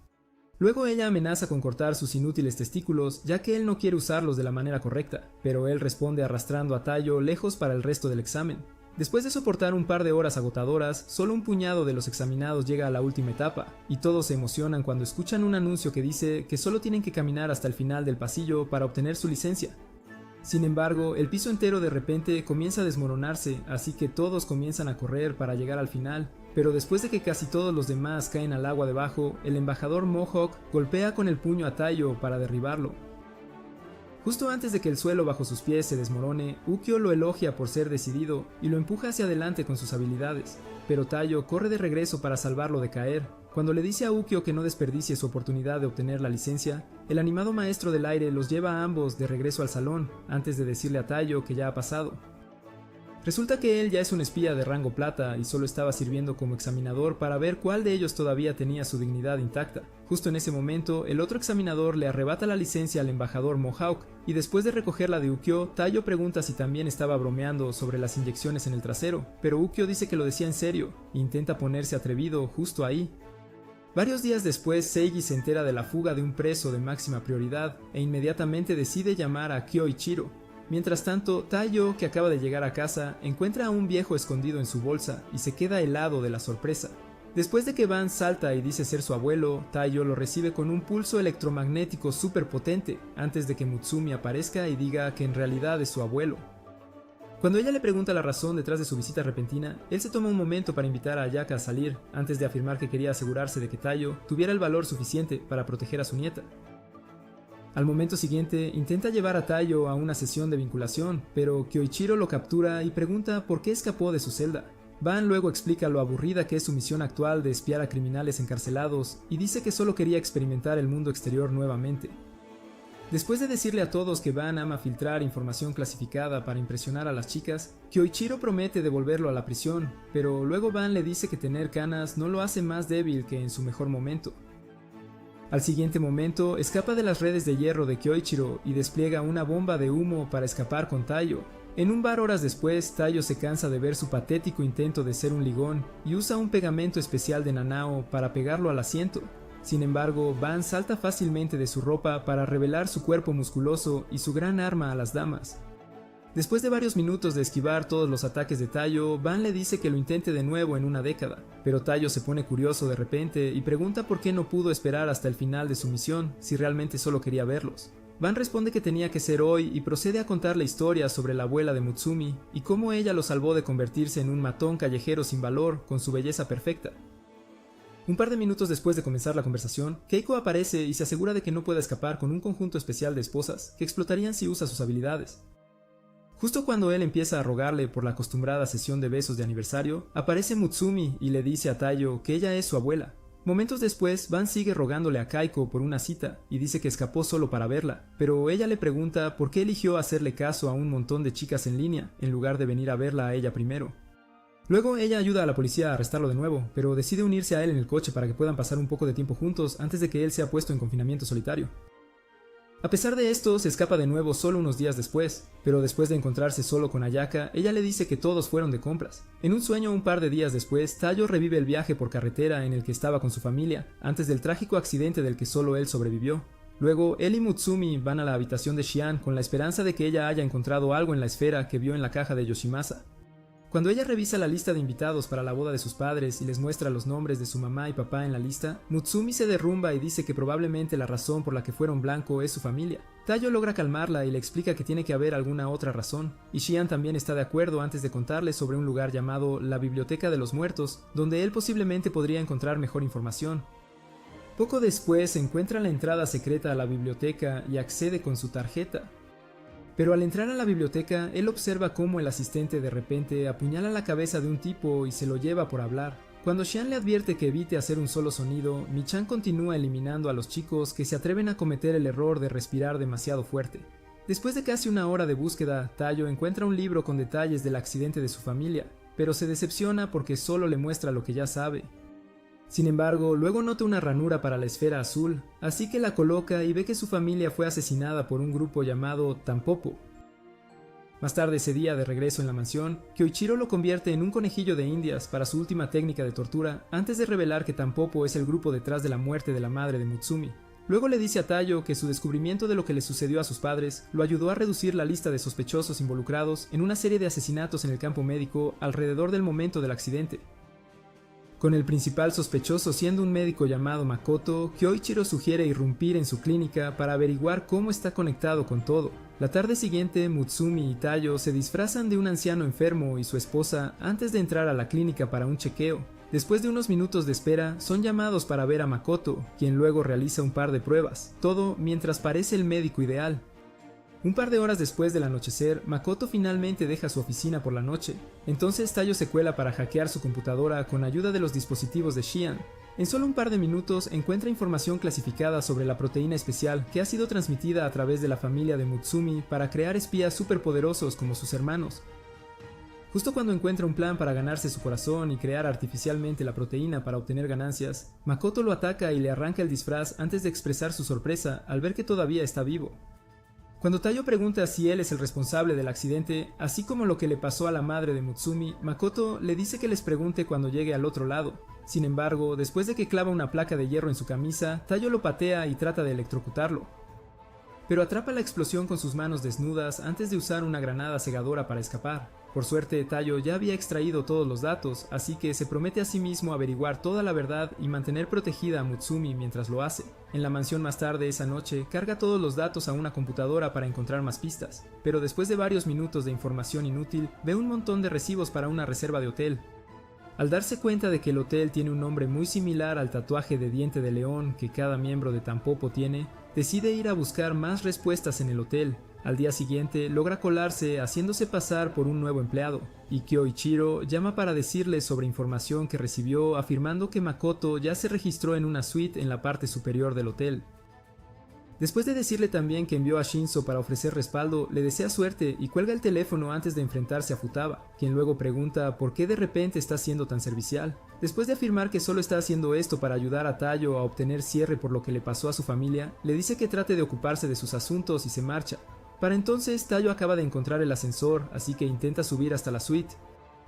Luego ella amenaza con cortar sus inútiles testículos, ya que él no quiere usarlos de la manera correcta, pero él responde arrastrando a Taiyo lejos para el resto del examen. Después de soportar un par de horas agotadoras, solo un puñado de los examinados llega a la última etapa, y todos se emocionan cuando escuchan un anuncio que dice que solo tienen que caminar hasta el final del pasillo para obtener su licencia. Sin embargo, el piso entero de repente comienza a desmoronarse, así que todos comienzan a correr para llegar al final, pero después de que casi todos los demás caen al agua debajo, el embajador Mohawk golpea con el puño a Taiyo para derribarlo. Justo antes de que el suelo bajo sus pies se desmorone, Ukyo lo elogia por ser decidido y lo empuja hacia adelante con sus habilidades, pero Taiyo corre de regreso para salvarlo de caer. Cuando le dice a Ukyo que no desperdicie su oportunidad de obtener la licencia, el animado maestro del aire los lleva a ambos de regreso al salón, antes de decirle a Taiyo que ya ha pasado. Resulta que él ya es un espía de rango plata y solo estaba sirviendo como examinador para ver cuál de ellos todavía tenía su dignidad intacta. Justo en ese momento, el otro examinador le arrebata la licencia al embajador Mohawk, y después de recogerla de Ukyo, Taiyo pregunta si también estaba bromeando sobre las inyecciones en el trasero, pero Ukyo dice que lo decía en serio, e intenta ponerse atrevido justo ahí. Varios días después, Seiji se entera de la fuga de un preso de máxima prioridad, e inmediatamente decide llamar a Kyoichiro. Mientras tanto, Taiyo, que acaba de llegar a casa, encuentra a un viejo escondido en su bolsa y se queda helado de la sorpresa. Después de que Ban salta y dice ser su abuelo, Taiyo lo recibe con un pulso electromagnético súper potente, antes de que Mutsumi aparezca y diga que en realidad es su abuelo. Cuando ella le pregunta la razón detrás de su visita repentina, él se toma un momento para invitar a Ayaka a salir, antes de afirmar que quería asegurarse de que Taiyo tuviera el valor suficiente para proteger a su nieta. Al momento siguiente, intenta llevar a Taiyo a una sesión de vinculación, pero Kyoichiro lo captura y pregunta por qué escapó de su celda. Ban luego explica lo aburrida que es su misión actual de espiar a criminales encarcelados y dice que solo quería experimentar el mundo exterior nuevamente. Después de decirle a todos que Ban ama filtrar información clasificada para impresionar a las chicas, Kyoichiro promete devolverlo a la prisión, pero luego Ban le dice que tener canas no lo hace más débil que en su mejor momento. Al siguiente momento, escapa de las redes de hierro de Kyoichiro y despliega una bomba de humo para escapar con Taiyo. En un bar horas después, Taiyo se cansa de ver su patético intento de ser un ligón y usa un pegamento especial de Nanao para pegarlo al asiento. Sin embargo, Ban salta fácilmente de su ropa para revelar su cuerpo musculoso y su gran arma a las damas. Después de varios minutos de esquivar todos los ataques de Taiyo, Ban le dice que lo intente de nuevo en una década, pero Taiyo se pone curioso de repente y pregunta por qué no pudo esperar hasta el final de su misión, si realmente solo quería verlos. Ban responde que tenía que ser hoy y procede a contar la historia sobre la abuela de Mutsumi y cómo ella lo salvó de convertirse en un matón callejero sin valor con su belleza perfecta. Un par de minutos después de comenzar la conversación, Keiko aparece y se asegura de que no pueda escapar con un conjunto especial de esposas que explotarían si usa sus habilidades. Justo cuando él empieza a rogarle por la acostumbrada sesión de besos de aniversario, aparece Mutsumi y le dice a Taiyo que ella es su abuela. Momentos después, Ban sigue rogándole a Kaiko por una cita y dice que escapó solo para verla, pero ella le pregunta por qué eligió hacerle caso a un montón de chicas en línea en lugar de venir a verla a ella primero. Luego ella ayuda a la policía a arrestarlo de nuevo, pero decide unirse a él en el coche para que puedan pasar un poco de tiempo juntos antes de que él sea puesto en confinamiento solitario. A pesar de esto, se escapa de nuevo solo unos días después, pero después de encontrarse solo con Ayaka, ella le dice que todos fueron de compras. En un sueño un par de días después, Taiyo revive el viaje por carretera en el que estaba con su familia, antes del trágico accidente del que solo él sobrevivió. Luego, él y Mutsumi van a la habitación de Xian con la esperanza de que ella haya encontrado algo en la esfera que vio en la caja de Yoshimasa. Cuando ella revisa la lista de invitados para la boda de sus padres y les muestra los nombres de su mamá y papá en la lista, Mutsumi se derrumba y dice que probablemente la razón por la que fueron blanco es su familia. Taiyo logra calmarla y le explica que tiene que haber alguna otra razón, y Xian también está de acuerdo antes de contarle sobre un lugar llamado la Biblioteca de los Muertos, donde él posiblemente podría encontrar mejor información. Poco después encuentra la entrada secreta a la biblioteca y accede con su tarjeta. Pero al entrar a la biblioteca, él observa cómo el asistente de repente apuñala la cabeza de un tipo y se lo lleva por hablar. Cuando Xian le advierte que evite hacer un solo sonido, Michan continúa eliminando a los chicos que se atreven a cometer el error de respirar demasiado fuerte. Después de casi una hora de búsqueda, Taiyo encuentra un libro con detalles del accidente de su familia, pero se decepciona porque solo le muestra lo que ya sabe. Sin embargo, luego nota una ranura para la esfera azul, así que la coloca y ve que su familia fue asesinada por un grupo llamado Tampopo. Más tarde ese día, de regreso en la mansión, Kyoichiro lo convierte en un conejillo de indias para su última técnica de tortura, antes de revelar que Tampopo es el grupo detrás de la muerte de la madre de Mutsumi. Luego le dice a Tayo que su descubrimiento de lo que le sucedió a sus padres lo ayudó a reducir la lista de sospechosos involucrados en una serie de asesinatos en el campo médico alrededor del momento del accidente, con el principal sospechoso siendo un médico llamado Makoto. Kyoichiro sugiere irrumpir en su clínica para averiguar cómo está conectado con todo. La tarde siguiente, Mutsumi y Tayo se disfrazan de un anciano enfermo y su esposa antes de entrar a la clínica para un chequeo. Después de unos minutos de espera, son llamados para ver a Makoto, quien luego realiza un par de pruebas, todo mientras parece el médico ideal. Un par de horas después del anochecer, Makoto finalmente deja su oficina por la noche. Entonces Tayo se cuela para hackear su computadora con ayuda de los dispositivos de Xian. En solo un par de minutos encuentra información clasificada sobre la proteína especial que ha sido transmitida a través de la familia de Mutsumi para crear espías superpoderosos como sus hermanos. Justo cuando encuentra un plan para ganarse su corazón y crear artificialmente la proteína para obtener ganancias, Makoto lo ataca y le arranca el disfraz antes de expresar su sorpresa al ver que todavía está vivo. Cuando Tayo pregunta si él es el responsable del accidente, así como lo que le pasó a la madre de Mutsumi, Makoto le dice que les pregunte cuando llegue al otro lado. Sin embargo, después de que clava una placa de hierro en su camisa, Tayo lo patea y trata de electrocutarlo, pero atrapa la explosión con sus manos desnudas antes de usar una granada cegadora para escapar. Por suerte, Tayo ya había extraído todos los datos, así que se promete a sí mismo averiguar toda la verdad y mantener protegida a Mutsumi mientras lo hace. En la mansión más tarde esa noche, carga todos los datos a una computadora para encontrar más pistas, pero después de varios minutos de información inútil, ve un montón de recibos para una reserva de hotel. Al darse cuenta de que el hotel tiene un nombre muy similar al tatuaje de diente de león que cada miembro de Tampopo tiene, decide ir a buscar más respuestas en el hotel. Al día siguiente logra colarse haciéndose pasar por un nuevo empleado, y Kyoichiro llama para decirle sobre información que recibió afirmando que Makoto ya se registró en una suite en la parte superior del hotel. Después de decirle también que envió a Shinzo para ofrecer respaldo, le desea suerte y cuelga el teléfono antes de enfrentarse a Futaba, quien luego pregunta por qué de repente está siendo tan servicial. Después de afirmar que solo está haciendo esto para ayudar a Tayo a obtener cierre por lo que le pasó a su familia, le dice que trate de ocuparse de sus asuntos y se marcha. Para entonces, Tayo acaba de encontrar el ascensor, así que intenta subir hasta la suite.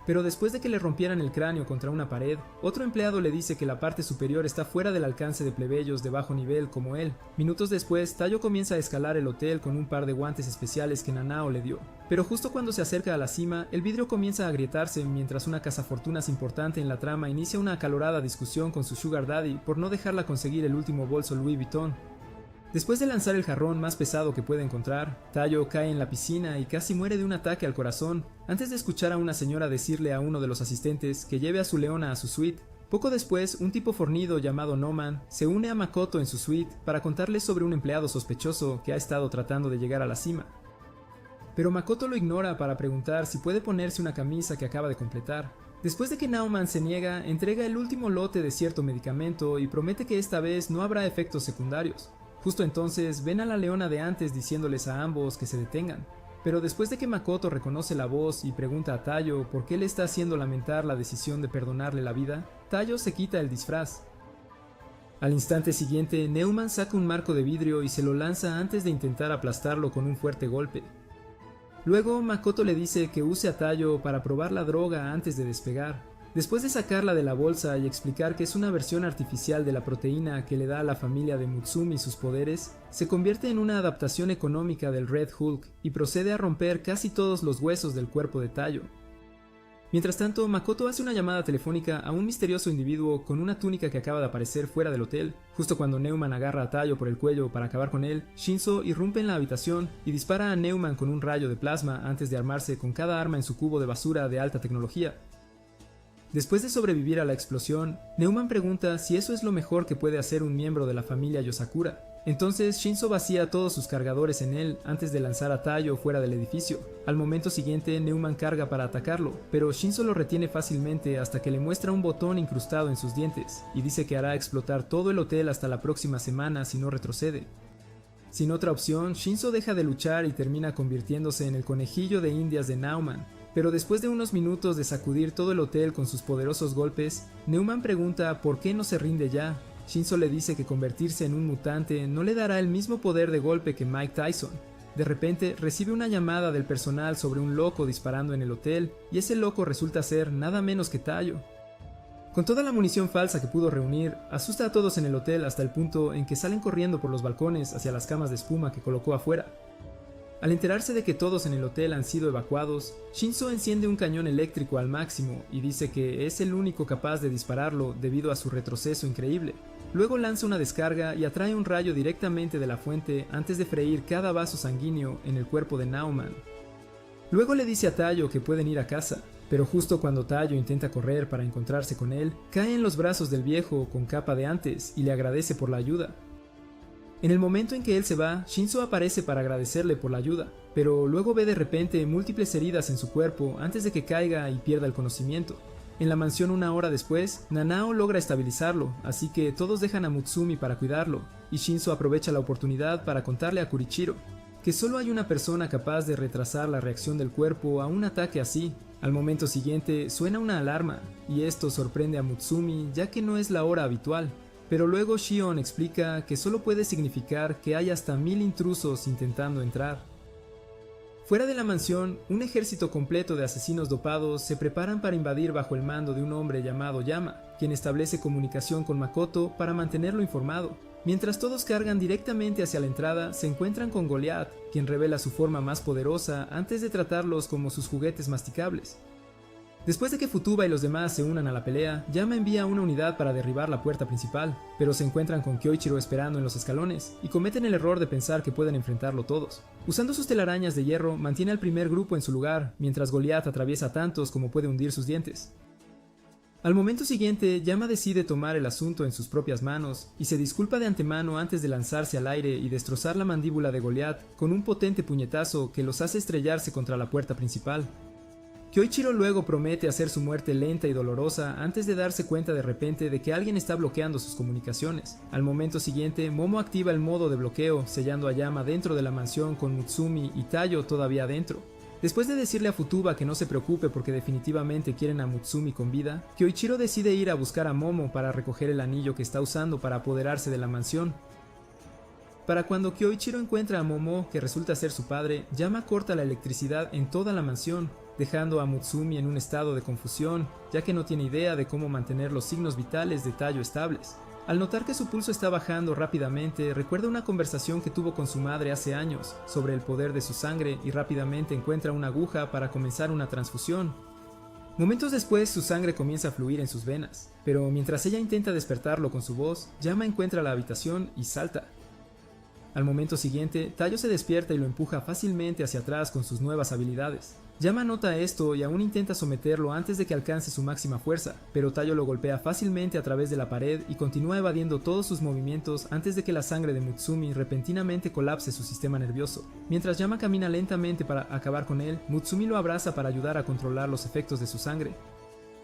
Pero después de que le rompieran el cráneo contra una pared, otro empleado le dice que la parte superior está fuera del alcance de plebeyos de bajo nivel como él. Minutos después, Tayo comienza a escalar el hotel con un par de guantes especiales que Nanao le dio. Pero justo cuando se acerca a la cima, el vidrio comienza a agrietarse mientras una cazafortunas importante en la trama inicia una acalorada discusión con su sugar daddy por no dejarla conseguir el último bolso Louis Vuitton. Después de lanzar el jarrón más pesado que puede encontrar, Tayo cae en la piscina y casi muere de un ataque al corazón, antes de escuchar a una señora decirle a uno de los asistentes que lleve a su leona a su suite. Poco después, un tipo fornido llamado Noman se une a Makoto en su suite para contarle sobre un empleado sospechoso que ha estado tratando de llegar a la cima. Pero Makoto lo ignora para preguntar si puede ponerse una camisa que acaba de completar. Después de que Nauman se niega, entrega el último lote de cierto medicamento y promete que esta vez no habrá efectos secundarios. Justo entonces ven a la leona de antes diciéndoles a ambos que se detengan, pero después de que Makoto reconoce la voz y pregunta a Tayo por qué le está haciendo lamentar la decisión de perdonarle la vida, Tayo se quita el disfraz. Al instante siguiente, Neumann saca un marco de vidrio y se lo lanza antes de intentar aplastarlo con un fuerte golpe. Luego Makoto le dice que use a Tayo para probar la droga antes de despegar. Después de sacarla de la bolsa y explicar que es una versión artificial de la proteína que le da a la familia de Mutsumi sus poderes, se convierte en una adaptación económica del Red Hulk y procede a romper casi todos los huesos del cuerpo de Tayo. Mientras tanto, Makoto hace una llamada telefónica a un misterioso individuo con una túnica que acaba de aparecer fuera del hotel. Justo cuando Neumann agarra a Tayo por el cuello para acabar con él, Shinzo irrumpe en la habitación y dispara a Neumann con un rayo de plasma antes de armarse con cada arma en su cubo de basura de alta tecnología. Después de sobrevivir a la explosión, Neumann pregunta si eso es lo mejor que puede hacer un miembro de la familia Yosakura. Entonces Shinzo vacía todos sus cargadores en él antes de lanzar a Tayo fuera del edificio. Al momento siguiente, Neumann carga para atacarlo, pero Shinzo lo retiene fácilmente hasta que le muestra un botón incrustado en sus dientes y dice que hará explotar todo el hotel hasta la próxima semana si no retrocede. Sin otra opción, Shinzo deja de luchar y termina convirtiéndose en el conejillo de indias de Neumann. Pero después de unos minutos de sacudir todo el hotel con sus poderosos golpes, Neumann pregunta por qué no se rinde ya. Shinzo le dice que convertirse en un mutante no le dará el mismo poder de golpe que Mike Tyson. De repente recibe una llamada del personal sobre un loco disparando en el hotel, y ese loco resulta ser nada menos que Tayo. Con toda la munición falsa que pudo reunir, asusta a todos en el hotel hasta el punto en que salen corriendo por los balcones hacia las camas de espuma que colocó afuera. Al enterarse de que todos en el hotel han sido evacuados, Shinzo enciende un cañón eléctrico al máximo y dice que es el único capaz de dispararlo debido a su retroceso increíble. Luego lanza una descarga y atrae un rayo directamente de la fuente antes de freír cada vaso sanguíneo en el cuerpo de Naoman. Luego le dice a Tayo que pueden ir a casa, pero justo cuando Tayo intenta correr para encontrarse con él, cae en los brazos del viejo con capa de antes y le agradece por la ayuda. En el momento en que él se va, Shinzo aparece para agradecerle por la ayuda, pero luego ve de repente múltiples heridas en su cuerpo antes de que caiga y pierda el conocimiento. En la mansión una hora después, Nanao logra estabilizarlo, así que todos dejan a Mutsumi para cuidarlo, y Shinzo aprovecha la oportunidad para contarle a Kurichiro que solo hay una persona capaz de retrasar la reacción del cuerpo a un ataque así. Al momento siguiente suena una alarma, y esto sorprende a Mutsumi ya que no es la hora habitual. Pero luego Shion explica que solo puede significar que hay hasta 1000 intrusos intentando entrar. Fuera de la mansión, un ejército completo de asesinos dopados se preparan para invadir bajo el mando de un hombre llamado Yama, quien establece comunicación con Makoto para mantenerlo informado. Mientras todos cargan directamente hacia la entrada, se encuentran con Goliath, quien revela su forma más poderosa antes de tratarlos como sus juguetes masticables. Después de que Futuba y los demás se unan a la pelea, Yama envía una unidad para derribar la puerta principal, pero se encuentran con Kyoichiro esperando en los escalones, y cometen el error de pensar que pueden enfrentarlo todos. Usando sus telarañas de hierro, mantiene al primer grupo en su lugar, mientras Goliath atraviesa a tantos como puede hundir sus dientes. Al momento siguiente, Yama decide tomar el asunto en sus propias manos, y se disculpa de antemano antes de lanzarse al aire y destrozar la mandíbula de Goliath con un potente puñetazo que los hace estrellarse contra la puerta principal. Kyoichiro luego promete hacer su muerte lenta y dolorosa antes de darse cuenta de repente de que alguien está bloqueando sus comunicaciones. Al momento siguiente, Momo activa el modo de bloqueo, sellando a Yama dentro de la mansión con Mutsumi y Tayo todavía adentro. Después de decirle a Futuba que no se preocupe porque definitivamente quieren a Mutsumi con vida, Kyoichiro decide ir a buscar a Momo para recoger el anillo que está usando para apoderarse de la mansión. Para cuando Kyoichiro encuentra a Momo, que resulta ser su padre, Yama corta la electricidad en toda la mansión, dejando a Mutsumi en un estado de confusión, ya que no tiene idea de cómo mantener los signos vitales de Tayo estables. Al notar que su pulso está bajando rápidamente, recuerda una conversación que tuvo con su madre hace años sobre el poder de su sangre y rápidamente encuentra una aguja para comenzar una transfusión. Momentos después, su sangre comienza a fluir en sus venas, pero mientras ella intenta despertarlo con su voz, Yama encuentra la habitación y salta. Al momento siguiente, Tayo se despierta y lo empuja fácilmente hacia atrás con sus nuevas habilidades. Yama nota esto y aún intenta someterlo antes de que alcance su máxima fuerza, pero Tayo lo golpea fácilmente a través de la pared y continúa evadiendo todos sus movimientos antes de que la sangre de Mutsumi repentinamente colapse su sistema nervioso. Mientras Yama camina lentamente para acabar con él, Mutsumi lo abraza para ayudar a controlar los efectos de su sangre.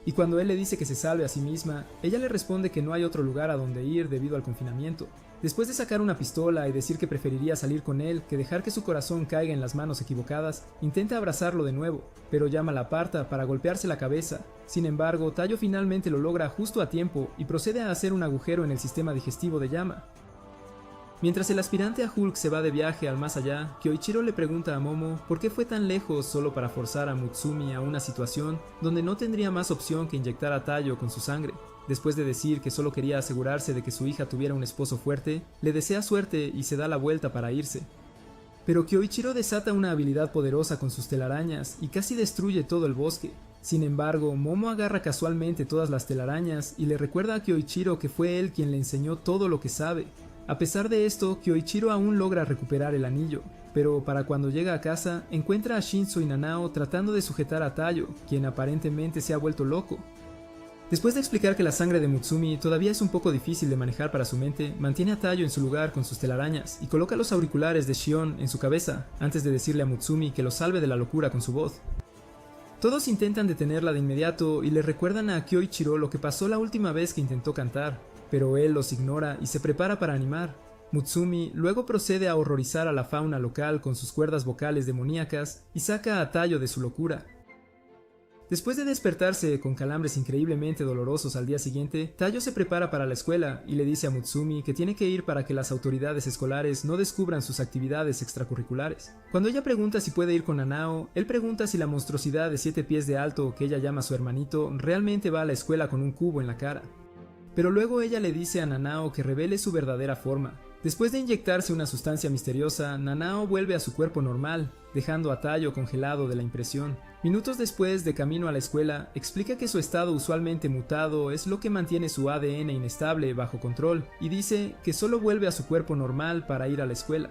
Y cuando él le dice que se salve a sí misma, ella le responde que no hay otro lugar a donde ir debido al confinamiento. Después de sacar una pistola y decir que preferiría salir con él que dejar que su corazón caiga en las manos equivocadas, intenta abrazarlo de nuevo, pero Yama la aparta para golpearse la cabeza. Sin embargo, Tayo finalmente lo logra justo a tiempo y procede a hacer un agujero en el sistema digestivo de Yama. Mientras el aspirante a Hulk se va de viaje al más allá, Kyoichiro le pregunta a Momo por qué fue tan lejos solo para forzar a Mutsumi a una situación donde no tendría más opción que inyectar a Tayo con su sangre. Después de decir que solo quería asegurarse de que su hija tuviera un esposo fuerte, le desea suerte y se da la vuelta para irse. Pero Kyoichiro desata una habilidad poderosa con sus telarañas y casi destruye todo el bosque. Sin embargo, Momo agarra casualmente todas las telarañas y le recuerda a Kyoichiro que fue él quien le enseñó todo lo que sabe. A pesar de esto, Kyoichiro aún logra recuperar el anillo, pero para cuando llega a casa, encuentra a Shinzo y Nanao tratando de sujetar a Tayo, quien aparentemente se ha vuelto loco. Después de explicar que la sangre de Mutsumi todavía es un poco difícil de manejar para su mente, mantiene a Tayo en su lugar con sus telarañas y coloca los auriculares de Shion en su cabeza, antes de decirle a Mutsumi que lo salve de la locura con su voz. Todos intentan detenerla de inmediato y le recuerdan a Kyoichiro lo que pasó la última vez que intentó cantar, pero él los ignora y se prepara para animar. Mutsumi luego procede a horrorizar a la fauna local con sus cuerdas vocales demoníacas y saca a Tayo de su locura. Después de despertarse con calambres increíblemente dolorosos al día siguiente, Tayo se prepara para la escuela y le dice a Mutsumi que tiene que ir para que las autoridades escolares no descubran sus actividades extracurriculares. Cuando ella pregunta si puede ir con Nanao, él pregunta si la monstruosidad de 7 pies de alto que ella llama su hermanito realmente va a la escuela con un cubo en la cara. Pero luego ella le dice a Nanao que revele su verdadera forma. Después de inyectarse una sustancia misteriosa, Nanao vuelve a su cuerpo normal, dejando a Tayo congelado de la impresión. Minutos después, de camino a la escuela, explica que su estado usualmente mutado es lo que mantiene su ADN inestable bajo control, y dice que solo vuelve a su cuerpo normal para ir a la escuela.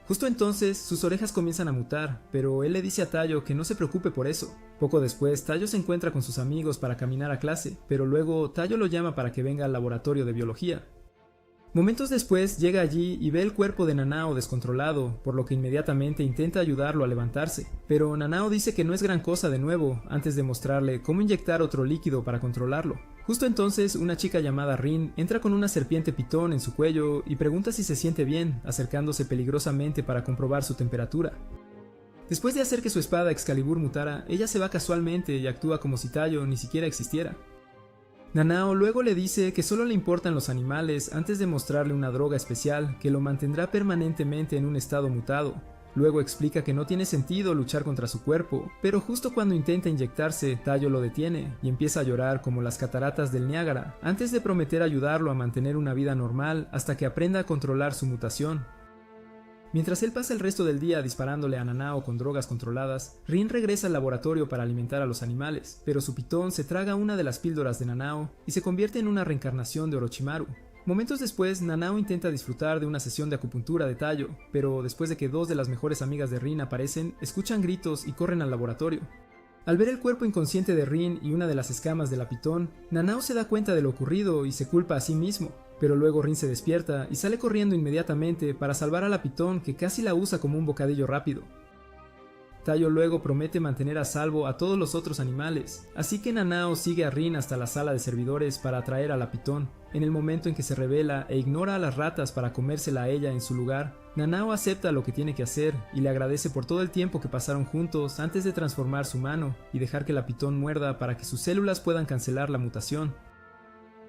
Justo entonces, sus orejas comienzan a mutar, pero él le dice a Tayo que no se preocupe por eso. Poco después, Tayo se encuentra con sus amigos para caminar a clase, pero luego Tayo lo llama para que venga al laboratorio de biología. Momentos después llega allí y ve el cuerpo de Nanao descontrolado, por lo que inmediatamente intenta ayudarlo a levantarse, pero Nanao dice que no es gran cosa de nuevo, antes de mostrarle cómo inyectar otro líquido para controlarlo. Justo entonces, una chica llamada Rin entra con una serpiente pitón en su cuello y pregunta si se siente bien, acercándose peligrosamente para comprobar su temperatura. Después de hacer que su espada Excalibur mutara, ella se va casualmente y actúa como si Tayo ni siquiera existiera. Nanao luego le dice que solo le importan los animales antes de mostrarle una droga especial que lo mantendrá permanentemente en un estado mutado. Luego explica que no tiene sentido luchar contra su cuerpo, pero justo cuando intenta inyectarse, Tayo lo detiene y empieza a llorar como las cataratas del Niágara, antes de prometer ayudarlo a mantener una vida normal hasta que aprenda a controlar su mutación. Mientras él pasa el resto del día disparándole a Nanao con drogas controladas, Rin regresa al laboratorio para alimentar a los animales, pero su pitón se traga una de las píldoras de Nanao y se convierte en una reencarnación de Orochimaru. Momentos después, Nanao intenta disfrutar de una sesión de acupuntura de Tayo, pero después de que 2 de las mejores amigas de Rin aparecen, escuchan gritos y corren al laboratorio. Al ver el cuerpo inconsciente de Rin y una de las escamas de la pitón, Nanao se da cuenta de lo ocurrido y se culpa a sí mismo. Pero luego Rin se despierta y sale corriendo inmediatamente para salvar a la pitón, que casi la usa como un bocadillo rápido. Tayo luego promete mantener a salvo a todos los otros animales, así que Nanao sigue a Rin hasta la sala de servidores para atraer a la pitón. En el momento en que se revela e ignora a las ratas para comérsela a ella en su lugar, Nanao acepta lo que tiene que hacer y le agradece por todo el tiempo que pasaron juntos antes de transformar su mano y dejar que la pitón muerda para que sus células puedan cancelar la mutación.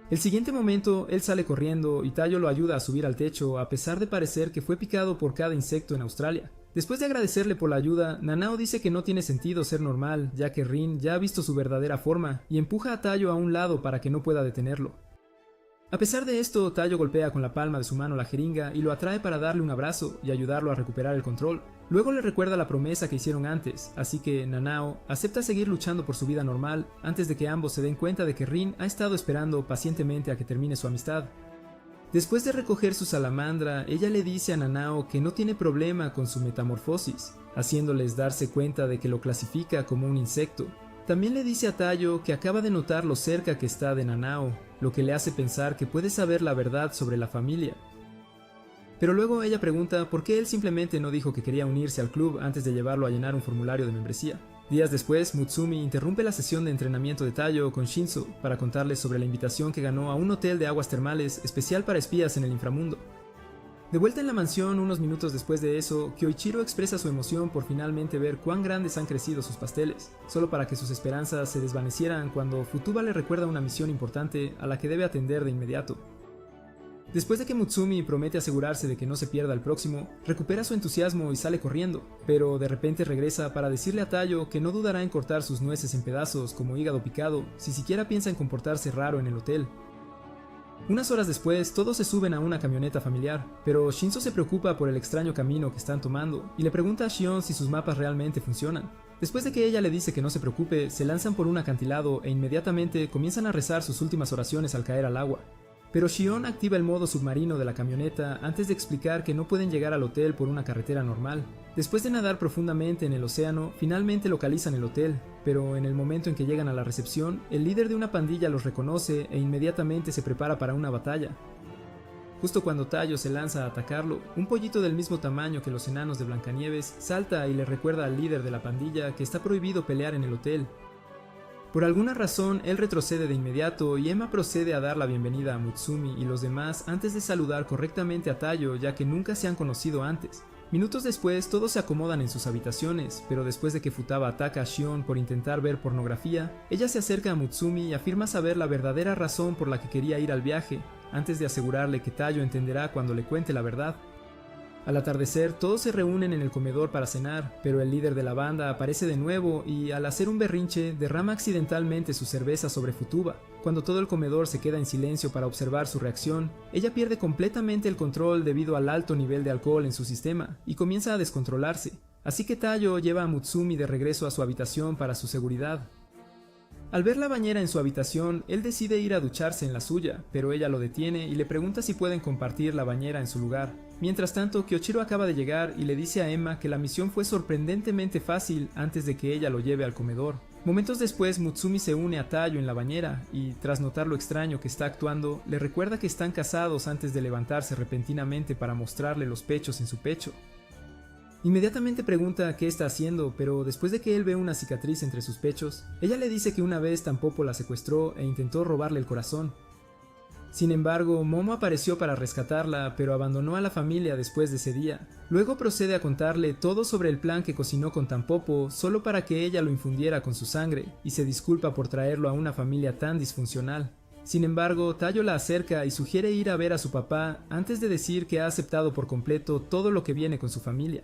El siguiente momento, él sale corriendo y Tayo lo ayuda a subir al techo a pesar de parecer que fue picado por cada insecto en Australia. Después de agradecerle por la ayuda, Nanao dice que no tiene sentido ser normal, ya que Rin ya ha visto su verdadera forma y empuja a Tayo a un lado para que no pueda detenerlo. A pesar de esto, Tayo golpea con la palma de su mano la jeringa y lo atrae para darle un abrazo y ayudarlo a recuperar el control. Luego le recuerda la promesa que hicieron antes, así que Nanao acepta seguir luchando por su vida normal antes de que ambos se den cuenta de que Rin ha estado esperando pacientemente a que termine su amistad. Después de recoger su salamandra, ella le dice a Nanao que no tiene problema con su metamorfosis, haciéndoles darse cuenta de que lo clasifica como un insecto. También le dice a Tayo que acaba de notar lo cerca que está de Nanao, lo que le hace pensar que puede saber la verdad sobre la familia. Pero luego ella pregunta por qué él simplemente no dijo que quería unirse al club antes de llevarlo a llenar un formulario de membresía. Días después, Mutsumi interrumpe la sesión de entrenamiento de Tayo con Shinzo para contarles sobre la invitación que ganó a un hotel de aguas termales especial para espías en el inframundo. De vuelta en la mansión, unos minutos después de eso, Kyoichiro expresa su emoción por finalmente ver cuán grandes han crecido sus pasteles, solo para que sus esperanzas se desvanecieran cuando Futuba le recuerda una misión importante a la que debe atender de inmediato. Después de que Mutsumi promete asegurarse de que no se pierda el próximo, recupera su entusiasmo y sale corriendo, pero de repente regresa para decirle a Tayo que no dudará en cortar sus nueces en pedazos como hígado picado si siquiera piensa en comportarse raro en el hotel. Unas horas después, todos se suben a una camioneta familiar, pero Shinzo se preocupa por el extraño camino que están tomando y le pregunta a Shion si sus mapas realmente funcionan. Después de que ella le dice que no se preocupe, se lanzan por un acantilado e inmediatamente comienzan a rezar sus últimas oraciones al caer al agua. Pero Shion activa el modo submarino de la camioneta antes de explicar que no pueden llegar al hotel por una carretera normal. Después de nadar profundamente en el océano, finalmente localizan el hotel, pero en el momento en que llegan a la recepción, el líder de una pandilla los reconoce e inmediatamente se prepara para una batalla. Justo cuando Tayo se lanza a atacarlo, un pollito del mismo tamaño que los enanos de Blancanieves salta y le recuerda al líder de la pandilla que está prohibido pelear en el hotel. Por alguna razón, él retrocede de inmediato y Emma procede a dar la bienvenida a Mutsumi y los demás antes de saludar correctamente a Tayo, ya que nunca se han conocido antes. Minutos después, todos se acomodan en sus habitaciones, pero después de que Futaba ataca a Shion por intentar ver pornografía, ella se acerca a Mutsumi y afirma saber la verdadera razón por la que quería ir al viaje, antes de asegurarle que Tayo entenderá cuando le cuente la verdad. Al atardecer, todos se reúnen en el comedor para cenar, pero el líder de la banda aparece de nuevo y, al hacer un berrinche, derrama accidentalmente su cerveza sobre Futuba. Cuando todo el comedor se queda en silencio para observar su reacción, ella pierde completamente el control debido al alto nivel de alcohol en su sistema y comienza a descontrolarse. Así que Tayo lleva a Mutsumi de regreso a su habitación para su seguridad. Al ver la bañera en su habitación, él decide ir a ducharse en la suya, pero ella lo detiene y le pregunta si pueden compartir la bañera en su lugar. Mientras tanto, Kyochiro acaba de llegar y le dice a Emma que la misión fue sorprendentemente fácil antes de que ella lo lleve al comedor. Momentos después, Mutsumi se une a Tayo en la bañera y, tras notar lo extraño que está actuando, le recuerda que están casados antes de levantarse repentinamente para mostrarle los pechos en su pecho. Inmediatamente pregunta qué está haciendo, pero después de que él ve una cicatriz entre sus pechos, ella le dice que una vez Tampopo la secuestró e intentó robarle el corazón. Sin embargo, Momo apareció para rescatarla, pero abandonó a la familia después de ese día. Luego procede a contarle todo sobre el plan que cocinó con Tampopo solo para que ella lo infundiera con su sangre, y se disculpa por traerlo a una familia tan disfuncional. Sin embargo, Tayo la acerca y sugiere ir a ver a su papá antes de decir que ha aceptado por completo todo lo que viene con su familia.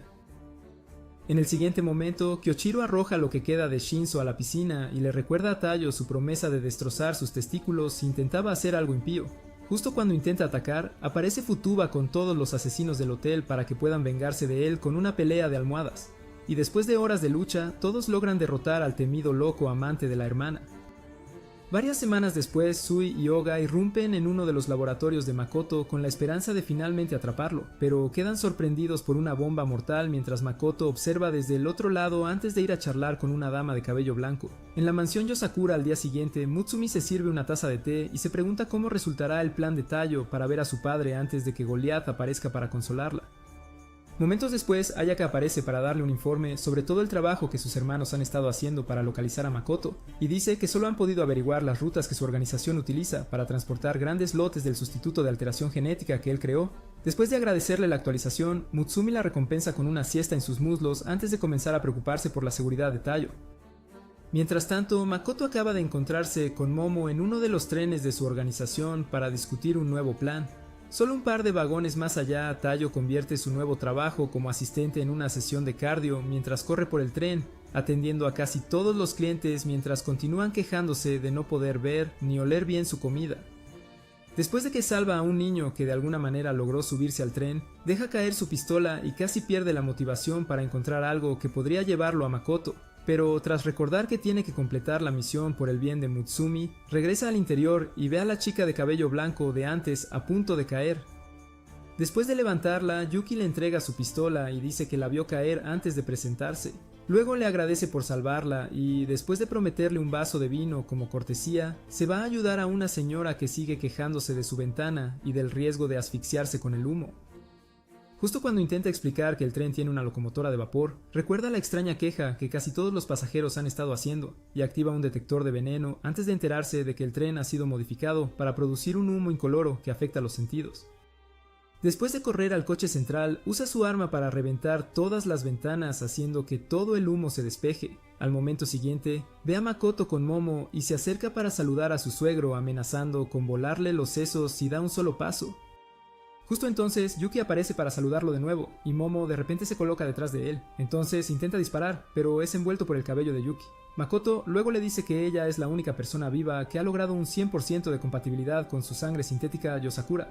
En el siguiente momento, Kyochiro arroja lo que queda de Shinzo a la piscina y le recuerda a Tayo su promesa de destrozar sus testículos si intentaba hacer algo impío. Justo cuando intenta atacar, aparece Futuba con todos los asesinos del hotel para que puedan vengarse de él con una pelea de almohadas. Y después de horas de lucha, todos logran derrotar al temido loco amante de la hermana. Varias semanas después, Sui y Oga irrumpen en uno de los laboratorios de Makoto con la esperanza de finalmente atraparlo, pero quedan sorprendidos por una bomba mortal mientras Makoto observa desde el otro lado antes de ir a charlar con una dama de cabello blanco. En la mansión Yosakura al día siguiente, Mutsumi se sirve una taza de té y se pregunta cómo resultará el plan de Tayo para ver a su padre antes de que Goliath aparezca para consolarla. Momentos después, Ayaka aparece para darle un informe sobre todo el trabajo que sus hermanos han estado haciendo para localizar a Makoto, y dice que solo han podido averiguar las rutas que su organización utiliza para transportar grandes lotes del sustituto de alteración genética que él creó. Después de agradecerle la actualización, Mutsumi la recompensa con una siesta en sus muslos antes de comenzar a preocuparse por la seguridad de Tayo. Mientras tanto, Makoto acaba de encontrarse con Momo en uno de los trenes de su organización para discutir un nuevo plan. Solo un par de vagones más allá, Tayo convierte su nuevo trabajo como asistente en una sesión de cardio mientras corre por el tren, atendiendo a casi todos los clientes mientras continúan quejándose de no poder ver ni oler bien su comida. Después de que salva a un niño que de alguna manera logró subirse al tren, deja caer su pistola y casi pierde la motivación para encontrar algo que podría llevarlo a Makoto. Pero tras recordar que tiene que completar la misión por el bien de Mutsumi, regresa al interior y ve a la chica de cabello blanco de antes a punto de caer. Después de levantarla, Yuki le entrega su pistola y dice que la vio caer antes de presentarse. Luego le agradece por salvarla y, después de prometerle un vaso de vino como cortesía, se va a ayudar a una señora que sigue quejándose de su ventana y del riesgo de asfixiarse con el humo. Justo cuando intenta explicar que el tren tiene una locomotora de vapor, recuerda la extraña queja que casi todos los pasajeros han estado haciendo y activa un detector de veneno antes de enterarse de que el tren ha sido modificado para producir un humo incoloro que afecta los sentidos. Después de correr al coche central, usa su arma para reventar todas las ventanas haciendo que todo el humo se despeje. Al momento siguiente, ve a Makoto con Momo y se acerca para saludar a su suegro amenazando con volarle los sesos si da un solo paso. Justo entonces, Yuki aparece para saludarlo de nuevo, y Momo de repente se coloca detrás de él. Entonces intenta disparar, pero es envuelto por el cabello de Yuki. Makoto luego le dice que ella es la única persona viva que ha logrado un 100% de compatibilidad con su sangre sintética Yosakura.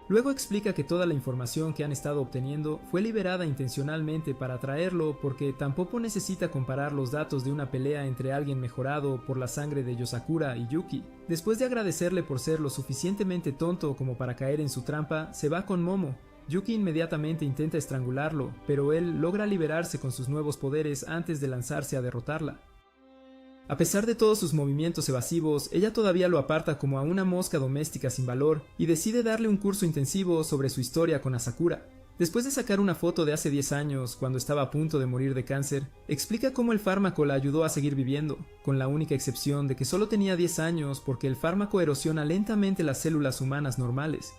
Luego explica que toda la información que han estado obteniendo fue liberada intencionalmente para atraerlo porque tampoco necesita comparar los datos de una pelea entre alguien mejorado por la sangre de Yosakura y Yuki. Después de agradecerle por ser lo suficientemente tonto como para caer en su trampa, se va con Momo. Yuki inmediatamente intenta estrangularlo, pero él logra liberarse con sus nuevos poderes antes de lanzarse a derrotarla. A pesar de todos sus movimientos evasivos, ella todavía lo aparta como a una mosca doméstica sin valor y decide darle un curso intensivo sobre su historia con Asakura. Después de sacar una foto de hace 10 años, cuando estaba a punto de morir de cáncer, explica cómo el fármaco la ayudó a seguir viviendo, con la única excepción de que solo tenía 10 años porque el fármaco erosiona lentamente las células humanas normales.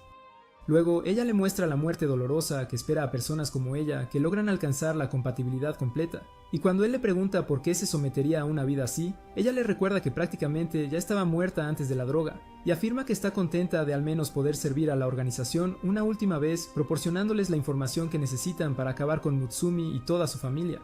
Luego, ella le muestra la muerte dolorosa que espera a personas como ella que logran alcanzar la compatibilidad completa, y cuando él le pregunta por qué se sometería a una vida así, ella le recuerda que prácticamente ya estaba muerta antes de la droga, y afirma que está contenta de al menos poder servir a la organización una última vez proporcionándoles la información que necesitan para acabar con Mutsumi y toda su familia.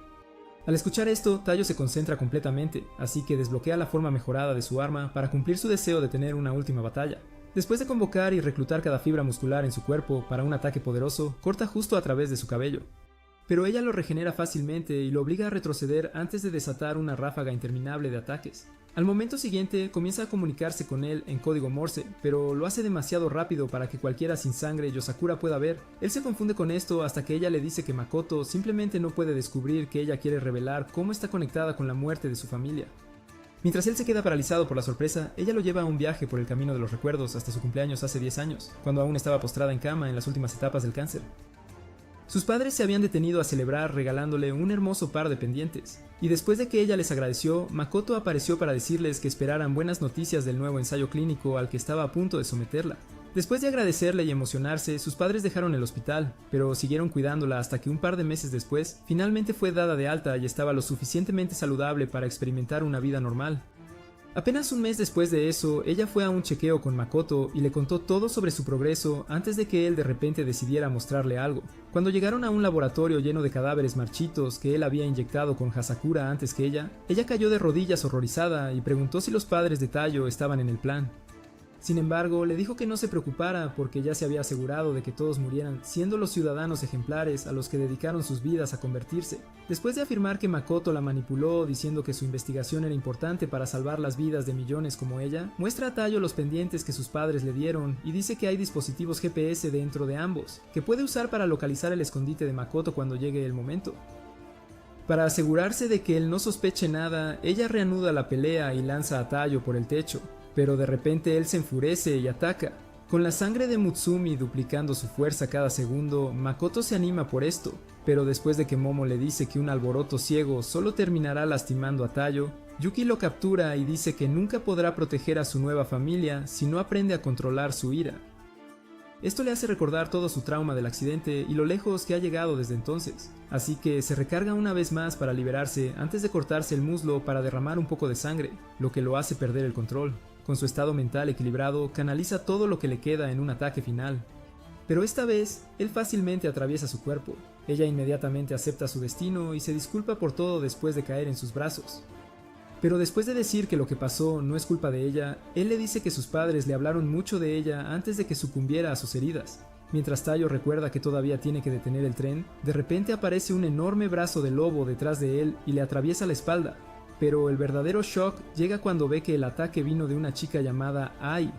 Al escuchar esto, Tayo se concentra completamente, así que desbloquea la forma mejorada de su arma para cumplir su deseo de tener una última batalla. Después de convocar y reclutar cada fibra muscular en su cuerpo para un ataque poderoso, corta justo a través de su cabello. Pero ella lo regenera fácilmente y lo obliga a retroceder antes de desatar una ráfaga interminable de ataques. Al momento siguiente, comienza a comunicarse con él en código Morse, pero lo hace demasiado rápido para que cualquiera sin sangre Yosakura pueda ver. Él se confunde con esto hasta que ella le dice que Makoto simplemente no puede descubrir que ella quiere revelar cómo está conectada con la muerte de su familia. Mientras él se queda paralizado por la sorpresa, ella lo lleva a un viaje por el camino de los recuerdos hasta su cumpleaños hace 10 años, cuando aún estaba postrada en cama en las últimas etapas del cáncer. Sus padres se habían detenido a celebrar regalándole un hermoso par de pendientes, y después de que ella les agradeció, Makoto apareció para decirles que esperaran buenas noticias del nuevo ensayo clínico al que estaba a punto de someterla. Después de agradecerle y emocionarse, sus padres dejaron el hospital, pero siguieron cuidándola hasta que un par de meses después, finalmente fue dada de alta y estaba lo suficientemente saludable para experimentar una vida normal. Apenas un mes después de eso, ella fue a un chequeo con Makoto y le contó todo sobre su progreso antes de que él de repente decidiera mostrarle algo. Cuando llegaron a un laboratorio lleno de cadáveres marchitos que él había inyectado con Hasakura antes que ella cayó de rodillas horrorizada y preguntó si los padres de Tayo estaban en el plan. Sin embargo, le dijo que no se preocupara porque ya se había asegurado de que todos murieran, siendo los ciudadanos ejemplares a los que dedicaron sus vidas a convertirse. Después de afirmar que Makoto la manipuló diciendo que su investigación era importante para salvar las vidas de millones como ella, muestra a Tayo los pendientes que sus padres le dieron y dice que hay dispositivos GPS dentro de ambos, que puede usar para localizar el escondite de Makoto cuando llegue el momento. Para asegurarse de que él no sospeche nada, ella reanuda la pelea y lanza a Tayo por el techo. Pero de repente él se enfurece y ataca. Con la sangre de Mutsumi duplicando su fuerza cada segundo, Makoto se anima por esto, pero después de que Momo le dice que un alboroto ciego solo terminará lastimando a Tayo, Yuki lo captura y dice que nunca podrá proteger a su nueva familia si no aprende a controlar su ira. Esto le hace recordar todo su trauma del accidente y lo lejos que ha llegado desde entonces, así que se recarga una vez más para liberarse antes de cortarse el muslo para derramar un poco de sangre, lo que lo hace perder el control. Con su estado mental equilibrado, canaliza todo lo que le queda en un ataque final. Pero esta vez, él fácilmente atraviesa su cuerpo. Ella inmediatamente acepta su destino y se disculpa por todo después de caer en sus brazos. Pero después de decir que lo que pasó no es culpa de ella, él le dice que sus padres le hablaron mucho de ella antes de que sucumbiera a sus heridas. Mientras Tayo recuerda que todavía tiene que detener el tren, de repente aparece un enorme brazo de lobo detrás de él y le atraviesa la espalda. Pero el verdadero shock llega cuando ve que el ataque vino de una chica llamada Ai.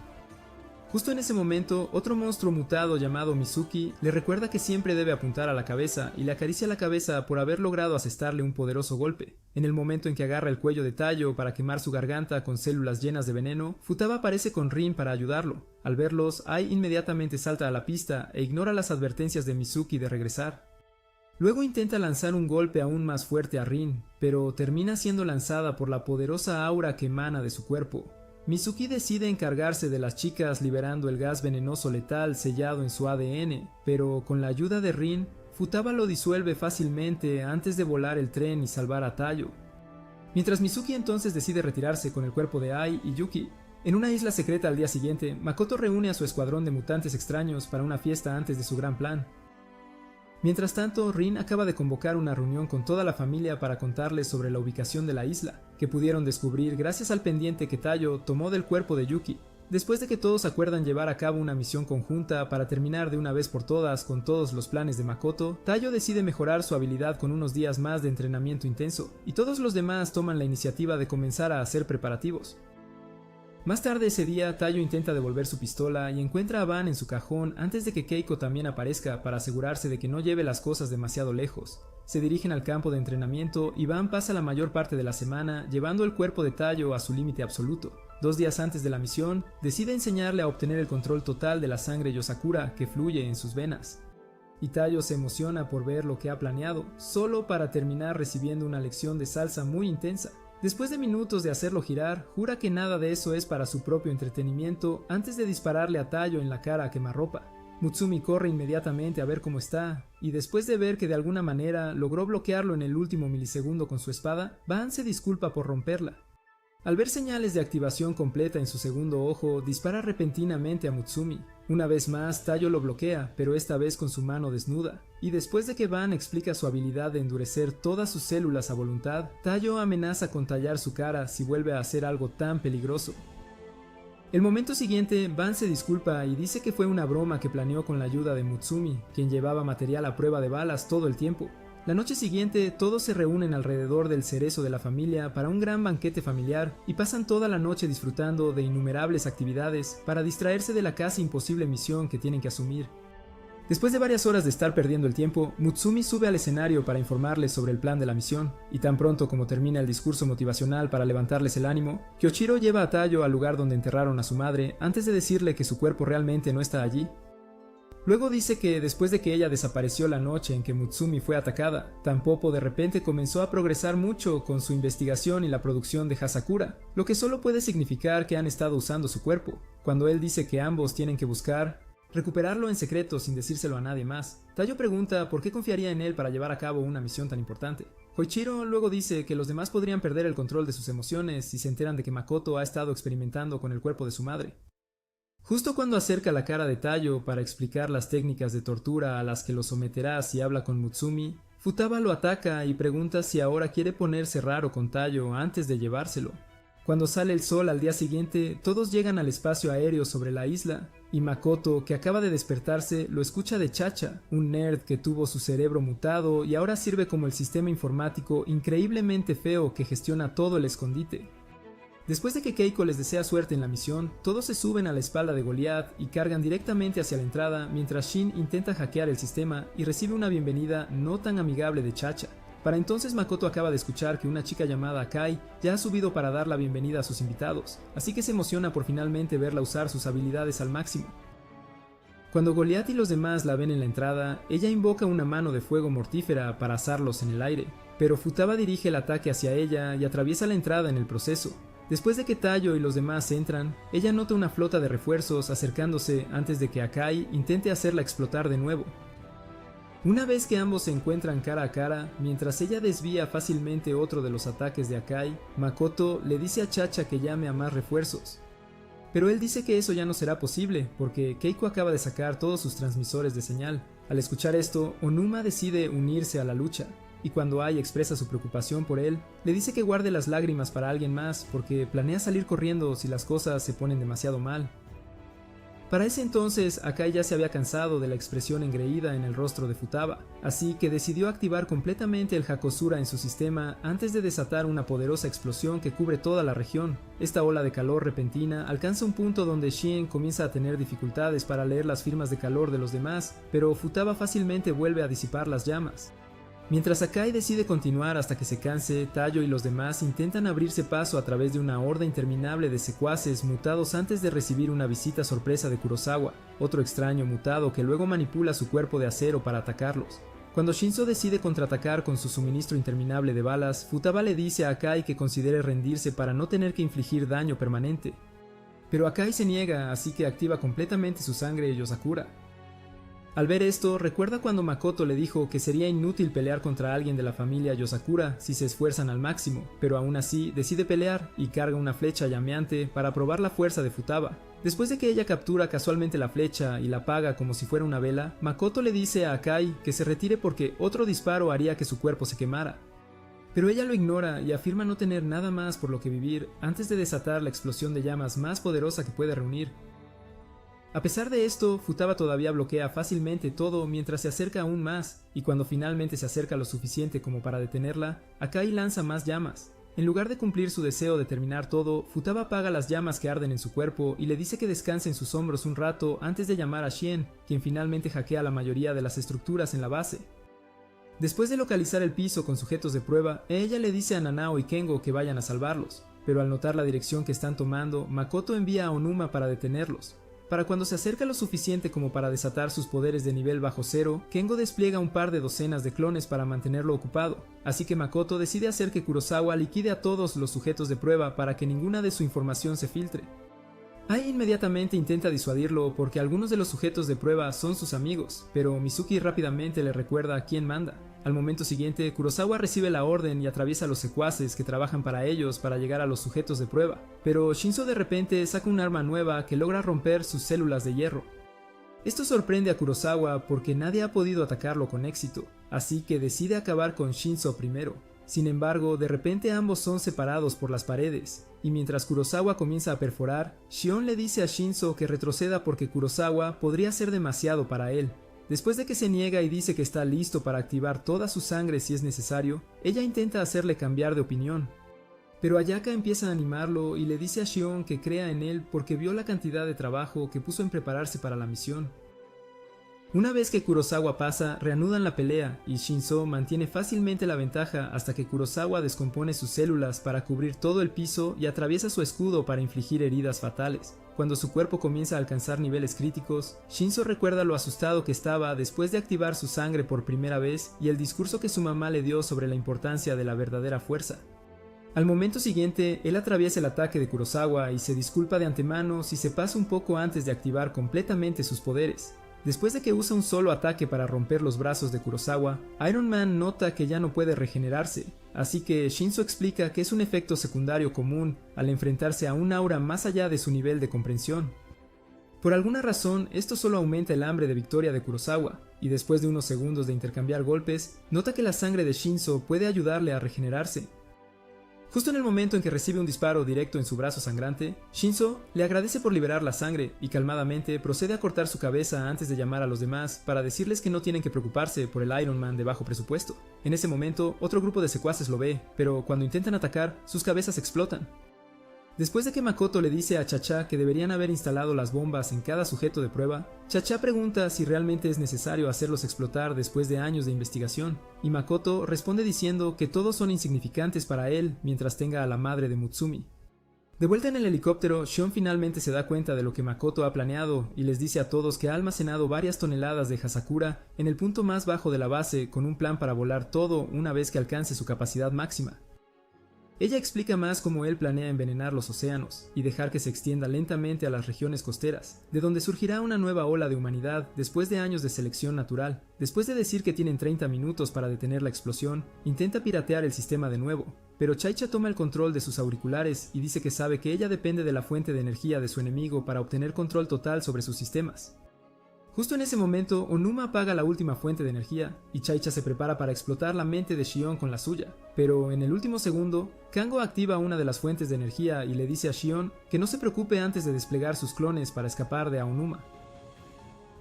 Justo en ese momento, otro monstruo mutado llamado Mizuki le recuerda que siempre debe apuntar a la cabeza y le acaricia la cabeza por haber logrado asestarle un poderoso golpe. En el momento en que agarra el cuello de Tayo para quemar su garganta con células llenas de veneno, Futaba aparece con Rin para ayudarlo. Al verlos, Ai inmediatamente salta a la pista e ignora las advertencias de Mizuki de regresar. Luego intenta lanzar un golpe aún más fuerte a Rin, pero termina siendo lanzada por la poderosa aura que emana de su cuerpo. Mizuki decide encargarse de las chicas liberando el gas venenoso letal sellado en su ADN, pero con la ayuda de Rin, Futaba lo disuelve fácilmente antes de volar el tren y salvar a Tayo. Mientras Mizuki entonces decide retirarse con el cuerpo de Ai y Yuki, en una isla secreta al día siguiente, Makoto reúne a su escuadrón de mutantes extraños para una fiesta antes de su gran plan. Mientras tanto, Rin acaba de convocar una reunión con toda la familia para contarles sobre la ubicación de la isla, que pudieron descubrir gracias al pendiente que Tayo tomó del cuerpo de Yuki. Después de que todos acuerdan llevar a cabo una misión conjunta para terminar de una vez por todas con todos los planes de Makoto, Tayo decide mejorar su habilidad con unos días más de entrenamiento intenso, y todos los demás toman la iniciativa de comenzar a hacer preparativos. Más tarde ese día, Tayo intenta devolver su pistola y encuentra a Van en su cajón antes de que Keiko también aparezca para asegurarse de que no lleve las cosas demasiado lejos. Se dirigen al campo de entrenamiento y Van pasa la mayor parte de la semana llevando el cuerpo de Tayo a su límite absoluto. 2 días antes de la misión, decide enseñarle a obtener el control total de la sangre Yosakura que fluye en sus venas. Y Tayo se emociona por ver lo que ha planeado, solo para terminar recibiendo una lección de salsa muy intensa. Después de minutos de hacerlo girar, jura que nada de eso es para su propio entretenimiento antes de dispararle a Tayo en la cara a quemarropa. Mutsumi corre inmediatamente a ver cómo está, y después de ver que de alguna manera logró bloquearlo en el último milisegundo con su espada, Ban se disculpa por romperla. Al ver señales de activación completa en su segundo ojo, dispara repentinamente a Mutsumi. Una vez más, Taiyo lo bloquea, pero esta vez con su mano desnuda. Y después de que Ban explica su habilidad de endurecer todas sus células a voluntad, Taiyo amenaza con tallar su cara si vuelve a hacer algo tan peligroso. El momento siguiente, Ban se disculpa y dice que fue una broma que planeó con la ayuda de Mutsumi, quien llevaba material a prueba de balas todo el tiempo. La noche siguiente, todos se reúnen alrededor del cerezo de la familia para un gran banquete familiar y pasan toda la noche disfrutando de innumerables actividades para distraerse de la casi imposible misión que tienen que asumir. Después de varias horas de estar perdiendo el tiempo, Mutsumi sube al escenario para informarles sobre el plan de la misión, y tan pronto como termina el discurso motivacional para levantarles el ánimo, Kyoshiro lleva a Taiyo al lugar donde enterraron a su madre antes de decirle que su cuerpo realmente no está allí. Luego dice que después de que ella desapareció la noche en que Mutsumi fue atacada, Tampopo de repente comenzó a progresar mucho con su investigación y la producción de Hasakura, lo que solo puede significar que han estado usando su cuerpo, cuando él dice que ambos tienen que buscar recuperarlo en secreto sin decírselo a nadie más. Taiyo pregunta por qué confiaría en él para llevar a cabo una misión tan importante. Hoichiro luego dice que los demás podrían perder el control de sus emociones si se enteran de que Makoto ha estado experimentando con el cuerpo de su madre. Justo cuando acerca la cara de Taiyo para explicar las técnicas de tortura a las que lo someterá si habla con Mutsumi, Futaba lo ataca y pregunta si ahora quiere ponerse raro con Taiyo antes de llevárselo. Cuando sale el sol al día siguiente, todos llegan al espacio aéreo sobre la isla, y Makoto, que acaba de despertarse, lo escucha de Chacha, un nerd que tuvo su cerebro mutado y ahora sirve como el sistema informático increíblemente feo que gestiona todo el escondite. Después de que Keiko les desea suerte en la misión, todos se suben a la espalda de Goliath y cargan directamente hacia la entrada mientras Shin intenta hackear el sistema y recibe una bienvenida no tan amigable de Chacha. Para entonces Makoto acaba de escuchar que una chica llamada Kai ya ha subido para dar la bienvenida a sus invitados, así que se emociona por finalmente verla usar sus habilidades al máximo. Cuando Goliath y los demás la ven en la entrada, ella invoca una mano de fuego mortífera para asarlos en el aire, pero Futaba dirige el ataque hacia ella y atraviesa la entrada en el proceso. Después de que Taiyo y los demás entran, ella nota una flota de refuerzos acercándose antes de que Akai intente hacerla explotar de nuevo. Una vez que ambos se encuentran cara a cara, mientras ella desvía fácilmente otro de los ataques de Akai, Makoto le dice a Chacha que llame a más refuerzos. Pero él dice que eso ya no será posible, porque Keiko acaba de sacar todos sus transmisores de señal. Al escuchar esto, Onuma decide unirse a la lucha, y cuando Ai expresa su preocupación por él, le dice que guarde las lágrimas para alguien más, porque planea salir corriendo si las cosas se ponen demasiado mal. Para ese entonces, Akai ya se había cansado de la expresión engreída en el rostro de Futaba, así que decidió activar completamente el Hakosura en su sistema antes de desatar una poderosa explosión que cubre toda la región. Esta ola de calor repentina alcanza un punto donde Shien comienza a tener dificultades para leer las firmas de calor de los demás, pero Futaba fácilmente vuelve a disipar las llamas. Mientras Akai decide continuar hasta que se canse, Taiyo y los demás intentan abrirse paso a través de una horda interminable de secuaces mutados antes de recibir una visita sorpresa de Kurosawa, otro extraño mutado que luego manipula su cuerpo de acero para atacarlos. Cuando Shinzo decide contraatacar con su suministro interminable de balas, Futaba le dice a Akai que considere rendirse para no tener que infligir daño permanente. Pero Akai se niega, así que activa completamente su sangre Yosakura. Al ver esto, recuerda cuando Makoto le dijo que sería inútil pelear contra alguien de la familia Yosakura si se esfuerzan al máximo, pero aún así decide pelear y carga una flecha llameante para probar la fuerza de Futaba. Después de que ella captura casualmente la flecha y la apaga como si fuera una vela, Makoto le dice a Akai que se retire porque otro disparo haría que su cuerpo se quemara. Pero ella lo ignora y afirma no tener nada más por lo que vivir antes de desatar la explosión de llamas más poderosa que puede reunir. A pesar de esto, Futaba todavía bloquea fácilmente todo mientras se acerca aún más, y cuando finalmente se acerca lo suficiente como para detenerla, Akai lanza más llamas. En lugar de cumplir su deseo de terminar todo, Futaba apaga las llamas que arden en su cuerpo y le dice que descanse en sus hombros un rato antes de llamar a Shien, quien finalmente hackea la mayoría de las estructuras en la base. Después de localizar el piso con sujetos de prueba, ella le dice a Nanao y Kengo que vayan a salvarlos, pero al notar la dirección que están tomando, Makoto envía a Onuma para detenerlos. Para cuando se acerca lo suficiente como para desatar sus poderes de nivel bajo cero, Kengo despliega un par de docenas de clones para mantenerlo ocupado, así que Makoto decide hacer que Kurosawa liquide a todos los sujetos de prueba para que ninguna de su información se filtre. Ai inmediatamente intenta disuadirlo porque algunos de los sujetos de prueba son sus amigos, pero Mizuki rápidamente le recuerda quién manda. Al momento siguiente, Kurosawa recibe la orden y atraviesa a los secuaces que trabajan para ellos para llegar a los sujetos de prueba, pero Shinzo de repente saca un arma nueva que logra romper sus células de hierro. Esto sorprende a Kurosawa porque nadie ha podido atacarlo con éxito, así que decide acabar con Shinzo primero. Sin embargo, de repente ambos son separados por las paredes, y mientras Kurosawa comienza a perforar, Shion le dice a Shinzo que retroceda porque Kurosawa podría ser demasiado para él. Después de que se niega y dice que está listo para activar toda su sangre si es necesario, ella intenta hacerle cambiar de opinión. Pero Ayaka empieza a animarlo y le dice a Shion que crea en él porque vio la cantidad de trabajo que puso en prepararse para la misión. Una vez que Kurosawa pasa, reanudan la pelea y Shinzo mantiene fácilmente la ventaja hasta que Kurosawa descompone sus células para cubrir todo el piso y atraviesa su escudo para infligir heridas fatales. Cuando su cuerpo comienza a alcanzar niveles críticos, Shinzo recuerda lo asustado que estaba después de activar su sangre por primera vez y el discurso que su mamá le dio sobre la importancia de la verdadera fuerza. Al momento siguiente, él atraviesa el ataque de Kurosawa y se disculpa de antemano si se pasa un poco antes de activar completamente sus poderes. Después de que usa un solo ataque para romper los brazos de Kurosawa, Iron Man nota que ya no puede regenerarse, así que Shinzo explica que es un efecto secundario común al enfrentarse a un aura más allá de su nivel de comprensión. Por alguna razón, esto solo aumenta el hambre de victoria de Kurosawa, y después de unos segundos de intercambiar golpes, nota que la sangre de Shinzo puede ayudarle a regenerarse. Justo en el momento en que recibe un disparo directo en su brazo sangrante, Shinzo le agradece por liberar la sangre y calmadamente procede a cortar su cabeza antes de llamar a los demás para decirles que no tienen que preocuparse por el Iron Man de bajo presupuesto. En ese momento, otro grupo de secuaces lo ve, pero cuando intentan atacar, sus cabezas explotan. Después de que Makoto le dice a Chacha que deberían haber instalado las bombas en cada sujeto de prueba, Chacha pregunta si realmente es necesario hacerlos explotar después de años de investigación, y Makoto responde diciendo que todos son insignificantes para él mientras tenga a la madre de Mutsumi. De vuelta en el helicóptero, Shion finalmente se da cuenta de lo que Makoto ha planeado y les dice a todos que ha almacenado varias toneladas de Hazakura en el punto más bajo de la base con un plan para volar todo una vez que alcance su capacidad máxima. Ella explica más cómo él planea envenenar los océanos y dejar que se extienda lentamente a las regiones costeras, de donde surgirá una nueva ola de humanidad después de años de selección natural. Después de decir que tienen 30 minutos para detener la explosión, intenta piratear el sistema de nuevo, pero Chaicha toma el control de sus auriculares y dice que sabe que ella depende de la fuente de energía de su enemigo para obtener control total sobre sus sistemas. Justo en ese momento, Onuma apaga la última fuente de energía, y Chaicha se prepara para explotar la mente de Shion con la suya. Pero en el último segundo, Kango activa una de las fuentes de energía y le dice a Shion que no se preocupe antes de desplegar sus clones para escapar de Aonuma.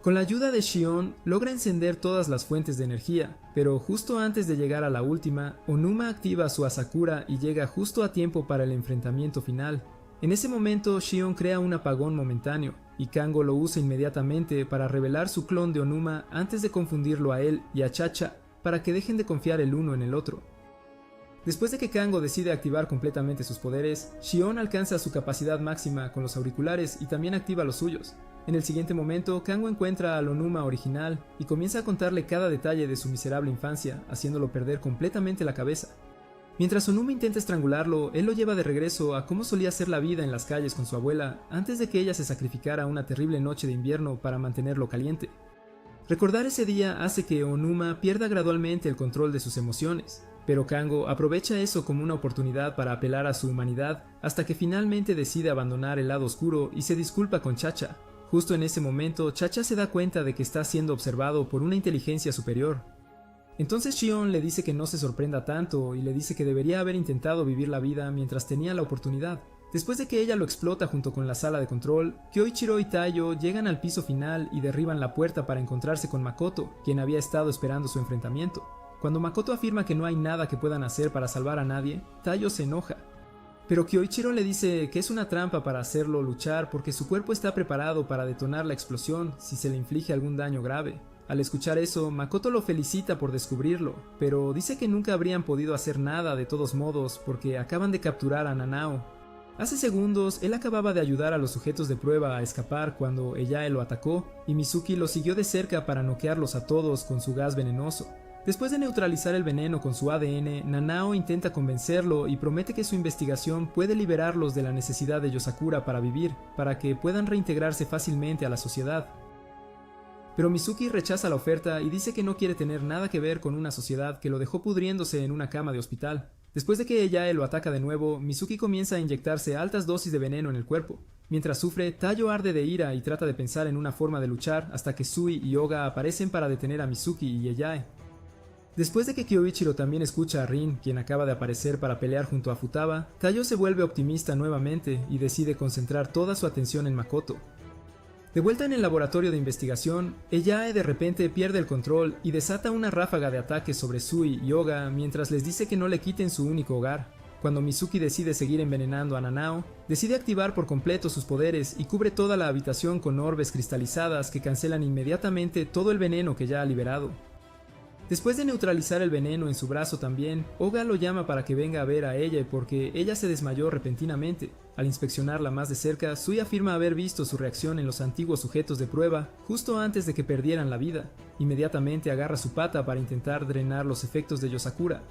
Con la ayuda de Shion, logra encender todas las fuentes de energía, pero justo antes de llegar a la última, Onuma activa su Asakura y llega justo a tiempo para el enfrentamiento final. En ese momento, Shion crea un apagón momentáneo, y Kango lo usa inmediatamente para revelar su clon de Onuma antes de confundirlo a él y a Chacha para que dejen de confiar el uno en el otro. Después de que Kango decide activar completamente sus poderes, Shion alcanza su capacidad máxima con los auriculares y también activa los suyos. En el siguiente momento, Kango encuentra al Onuma original y comienza a contarle cada detalle de su miserable infancia, haciéndolo perder completamente la cabeza. Mientras Onuma intenta estrangularlo, él lo lleva de regreso a cómo solía ser la vida en las calles con su abuela antes de que ella se sacrificara una terrible noche de invierno para mantenerlo caliente. Recordar ese día hace que Onuma pierda gradualmente el control de sus emociones, pero Kango aprovecha eso como una oportunidad para apelar a su humanidad hasta que finalmente decide abandonar el lado oscuro y se disculpa con Chacha. Justo en ese momento, Chacha se da cuenta de que está siendo observado por una inteligencia superior. Entonces Shion le dice que no se sorprenda tanto y le dice que debería haber intentado vivir la vida mientras tenía la oportunidad. Después de que ella lo explota junto con la sala de control, Kyoichiro y Taiyo llegan al piso final y derriban la puerta para encontrarse con Makoto, quien había estado esperando su enfrentamiento. Cuando Makoto afirma que no hay nada que puedan hacer para salvar a nadie, Taiyo se enoja. Pero Kyoichiro le dice que es una trampa para hacerlo luchar porque su cuerpo está preparado para detonar la explosión si se le inflige algún daño grave. Al escuchar eso, Makoto lo felicita por descubrirlo, pero dice que nunca habrían podido hacer nada de todos modos porque acaban de capturar a Nanao. Hace segundos, él acababa de ayudar a los sujetos de prueba a escapar cuando Eyae lo atacó, y Mizuki lo siguió de cerca para noquearlos a todos con su gas venenoso. Después de neutralizar el veneno con su ADN, Nanao intenta convencerlo y promete que su investigación puede liberarlos de la necesidad de Yosakura para vivir, para que puedan reintegrarse fácilmente a la sociedad. Pero Mizuki rechaza la oferta y dice que no quiere tener nada que ver con una sociedad que lo dejó pudriéndose en una cama de hospital. Después de que Yae lo ataca de nuevo, Mizuki comienza a inyectarse altas dosis de veneno en el cuerpo. Mientras sufre, Taiyo arde de ira y trata de pensar en una forma de luchar hasta que Sui y Oga aparecen para detener a Mizuki y Yae. Después de que Kyoichiro también escucha a Rin, quien acaba de aparecer para pelear junto a Futaba, Taiyo se vuelve optimista nuevamente y decide concentrar toda su atención en Makoto. De vuelta en el laboratorio de investigación, Yae de repente pierde el control y desata una ráfaga de ataques sobre Sui y Oga mientras les dice que no le quiten su único hogar. Cuando Mizuki decide seguir envenenando a Nanao, decide activar por completo sus poderes y cubre toda la habitación con orbes cristalizadas que cancelan inmediatamente todo el veneno que ya ha liberado. Después de neutralizar el veneno en su brazo también, Oga lo llama para que venga a ver a ella porque ella se desmayó repentinamente. Al inspeccionarla más de cerca, Sui afirma haber visto su reacción en los antiguos sujetos de prueba justo antes de que perdieran la vida. Inmediatamente agarra su pata para intentar drenar los efectos de Yosakura.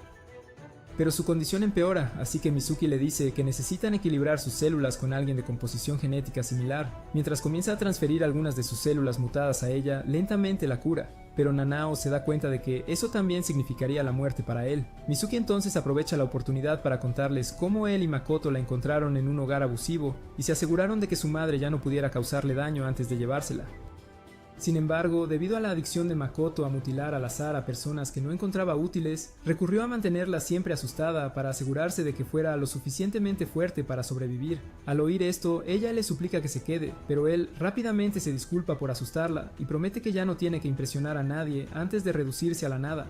Pero su condición empeora, así que Mizuki le dice que necesitan equilibrar sus células con alguien de composición genética similar. Mientras comienza a transferir algunas de sus células mutadas a ella, lentamente la cura. Pero Nanao se da cuenta de que eso también significaría la muerte para él. Mizuki entonces aprovecha la oportunidad para contarles cómo él y Makoto la encontraron en un hogar abusivo y se aseguraron de que su madre ya no pudiera causarle daño antes de llevársela. Sin embargo, debido a la adicción de Makoto a mutilar al azar a personas que no encontraba útiles, recurrió a mantenerla siempre asustada para asegurarse de que fuera lo suficientemente fuerte para sobrevivir. Al oír esto, ella le suplica que se quede, pero él rápidamente se disculpa por asustarla y promete que ya no tiene que impresionar a nadie antes de reducirse a la nada.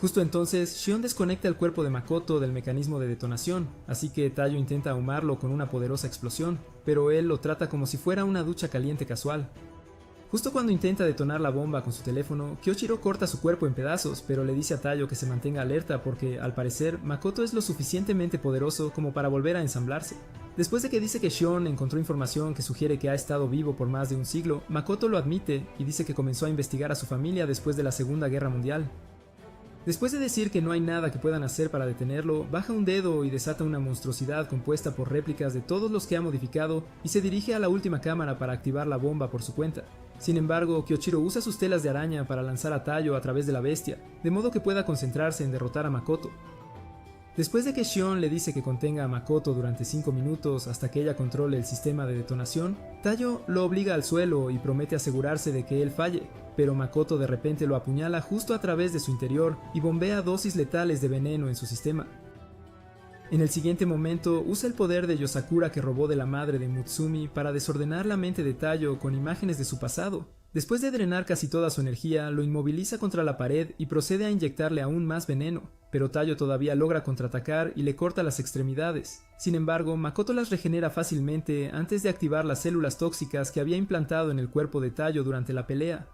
Justo entonces, Shion desconecta el cuerpo de Makoto del mecanismo de detonación, así que Taiyo intenta ahumarlo con una poderosa explosión, pero él lo trata como si fuera una ducha caliente casual. Justo cuando intenta detonar la bomba con su teléfono, Kyoichiro corta su cuerpo en pedazos, pero le dice a Taiyo que se mantenga alerta porque, al parecer, Makoto es lo suficientemente poderoso como para volver a ensamblarse. Después de que dice que Shion encontró información que sugiere que ha estado vivo por más de un siglo, Makoto lo admite y dice que comenzó a investigar a su familia después de la Segunda Guerra Mundial. Después de decir que no hay nada que puedan hacer para detenerlo, baja un dedo y desata una monstruosidad compuesta por réplicas de todos los que ha modificado y se dirige a la última cámara para activar la bomba por su cuenta. Sin embargo, Kyoichiro usa sus telas de araña para lanzar a Taiyo a través de la bestia, de modo que pueda concentrarse en derrotar a Makoto. Después de que Shion le dice que contenga a Makoto durante 5 minutos hasta que ella controle el sistema de detonación, Taiyo lo obliga al suelo y promete asegurarse de que él falle, pero Makoto de repente lo apuñala justo a través de su interior y bombea dosis letales de veneno en su sistema. En el siguiente momento, usa el poder de Yosakura que robó de la madre de Mutsumi para desordenar la mente de Taiyo con imágenes de su pasado. Después de drenar casi toda su energía, lo inmoviliza contra la pared y procede a inyectarle aún más veneno, pero Taiyo todavía logra contraatacar y le corta las extremidades. Sin embargo, Makoto las regenera fácilmente antes de activar las células tóxicas que había implantado en el cuerpo de Taiyo durante la pelea.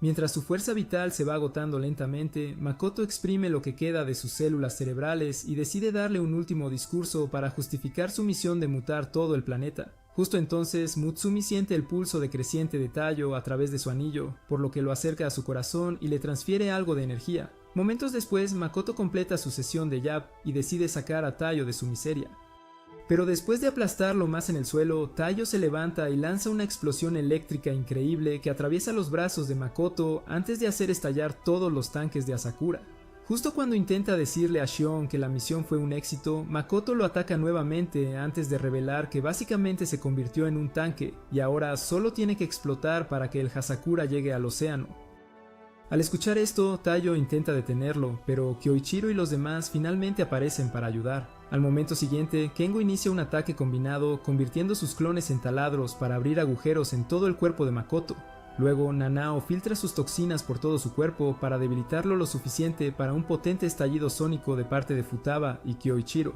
Mientras su fuerza vital se va agotando lentamente, Makoto exprime lo que queda de sus células cerebrales y decide darle un último discurso para justificar su misión de mutar todo el planeta. Justo entonces, Mutsumi siente el pulso decreciente de Taiyo a través de su anillo, por lo que lo acerca a su corazón y le transfiere algo de energía. Momentos después, Makoto completa su sesión de jab y decide sacar a Taiyo de su miseria. Pero después de aplastarlo más en el suelo, Taiyo se levanta y lanza una explosión eléctrica increíble que atraviesa los brazos de Makoto antes de hacer estallar todos los tanques de Asakura. Justo cuando intenta decirle a Shion que la misión fue un éxito, Makoto lo ataca nuevamente antes de revelar que básicamente se convirtió en un tanque y ahora solo tiene que explotar para que el Asakura llegue al océano. Al escuchar esto, Taiyo intenta detenerlo, pero Kyoichiro y los demás finalmente aparecen para ayudar. Al momento siguiente, Kengo inicia un ataque combinado, convirtiendo sus clones en taladros para abrir agujeros en todo el cuerpo de Makoto. Luego, Nanao filtra sus toxinas por todo su cuerpo para debilitarlo lo suficiente para un potente estallido sónico de parte de Futaba y Kyoichiro.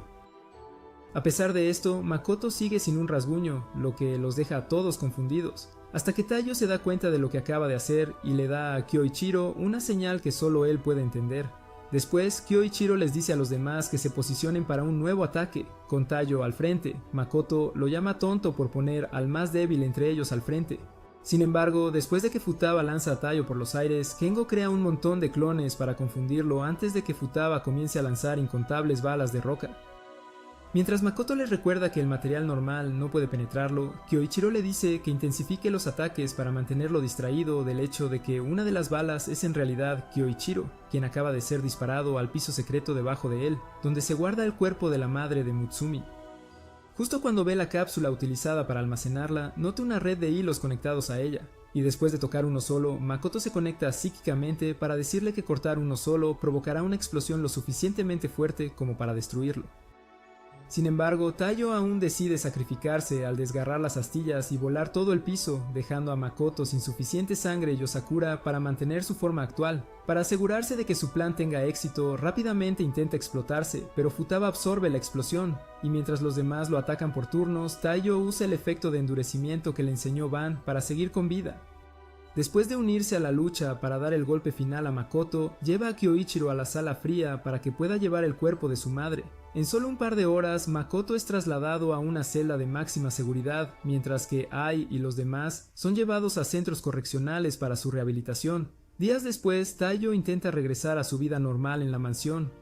A pesar de esto, Makoto sigue sin un rasguño, lo que los deja a todos confundidos, hasta que Taiyo se da cuenta de lo que acaba de hacer y le da a Kyoichiro una señal que solo él puede entender. Después, Kyoichiro les dice a los demás que se posicionen para un nuevo ataque, con Taiyo al frente. Makoto lo llama tonto por poner al más débil entre ellos al frente. Sin embargo, después de que Futaba lanza a Taiyo por los aires, Kengo crea un montón de clones para confundirlo antes de que Futaba comience a lanzar incontables balas de roca. Mientras Makoto le recuerda que el material normal no puede penetrarlo, Kyoichiro le dice que intensifique los ataques para mantenerlo distraído del hecho de que una de las balas es en realidad Kyoichiro, quien acaba de ser disparado al piso secreto debajo de él, donde se guarda el cuerpo de la madre de Mutsumi. Justo cuando ve la cápsula utilizada para almacenarla, nota una red de hilos conectados a ella, y después de tocar uno solo, Makoto se conecta psíquicamente para decirle que cortar uno solo provocará una explosión lo suficientemente fuerte como para destruirlo. Sin embargo, Taiyo aún decide sacrificarse al desgarrar las astillas y volar todo el piso, dejando a Makoto sin suficiente sangre y Yosakura para mantener su forma actual. Para asegurarse de que su plan tenga éxito, rápidamente intenta explotarse, pero Futaba absorbe la explosión, y mientras los demás lo atacan por turnos, Taiyo usa el efecto de endurecimiento que le enseñó Ban para seguir con vida. Después de unirse a la lucha para dar el golpe final a Makoto, lleva a Kyoichiro a la sala fría para que pueda llevar el cuerpo de su madre. En solo un par de horas, Makoto es trasladado a una celda de máxima seguridad, mientras que Ai y los demás son llevados a centros correccionales para su rehabilitación. Días después, Taiyo intenta regresar a su vida normal en la mansión.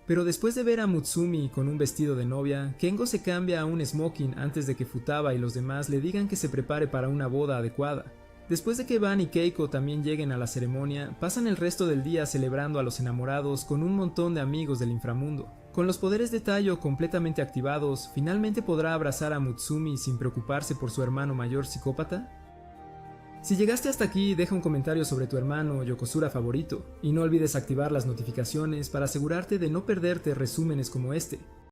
Pero después de ver a Mutsumi con un vestido de novia, Kengo se cambia a un smoking antes de que Futaba y los demás le digan que se prepare para una boda adecuada. Después de que Ban y Keiko también lleguen a la ceremonia, pasan el resto del día celebrando a los enamorados con un montón de amigos del inframundo. Con los poderes de Taiyo completamente activados, ¿finalmente podrá abrazar a Mutsumi sin preocuparse por su hermano mayor psicópata? Si llegaste hasta aquí, deja un comentario sobre tu hermano Yokozuna favorito, y no olvides activar las notificaciones para asegurarte de no perderte resúmenes como este.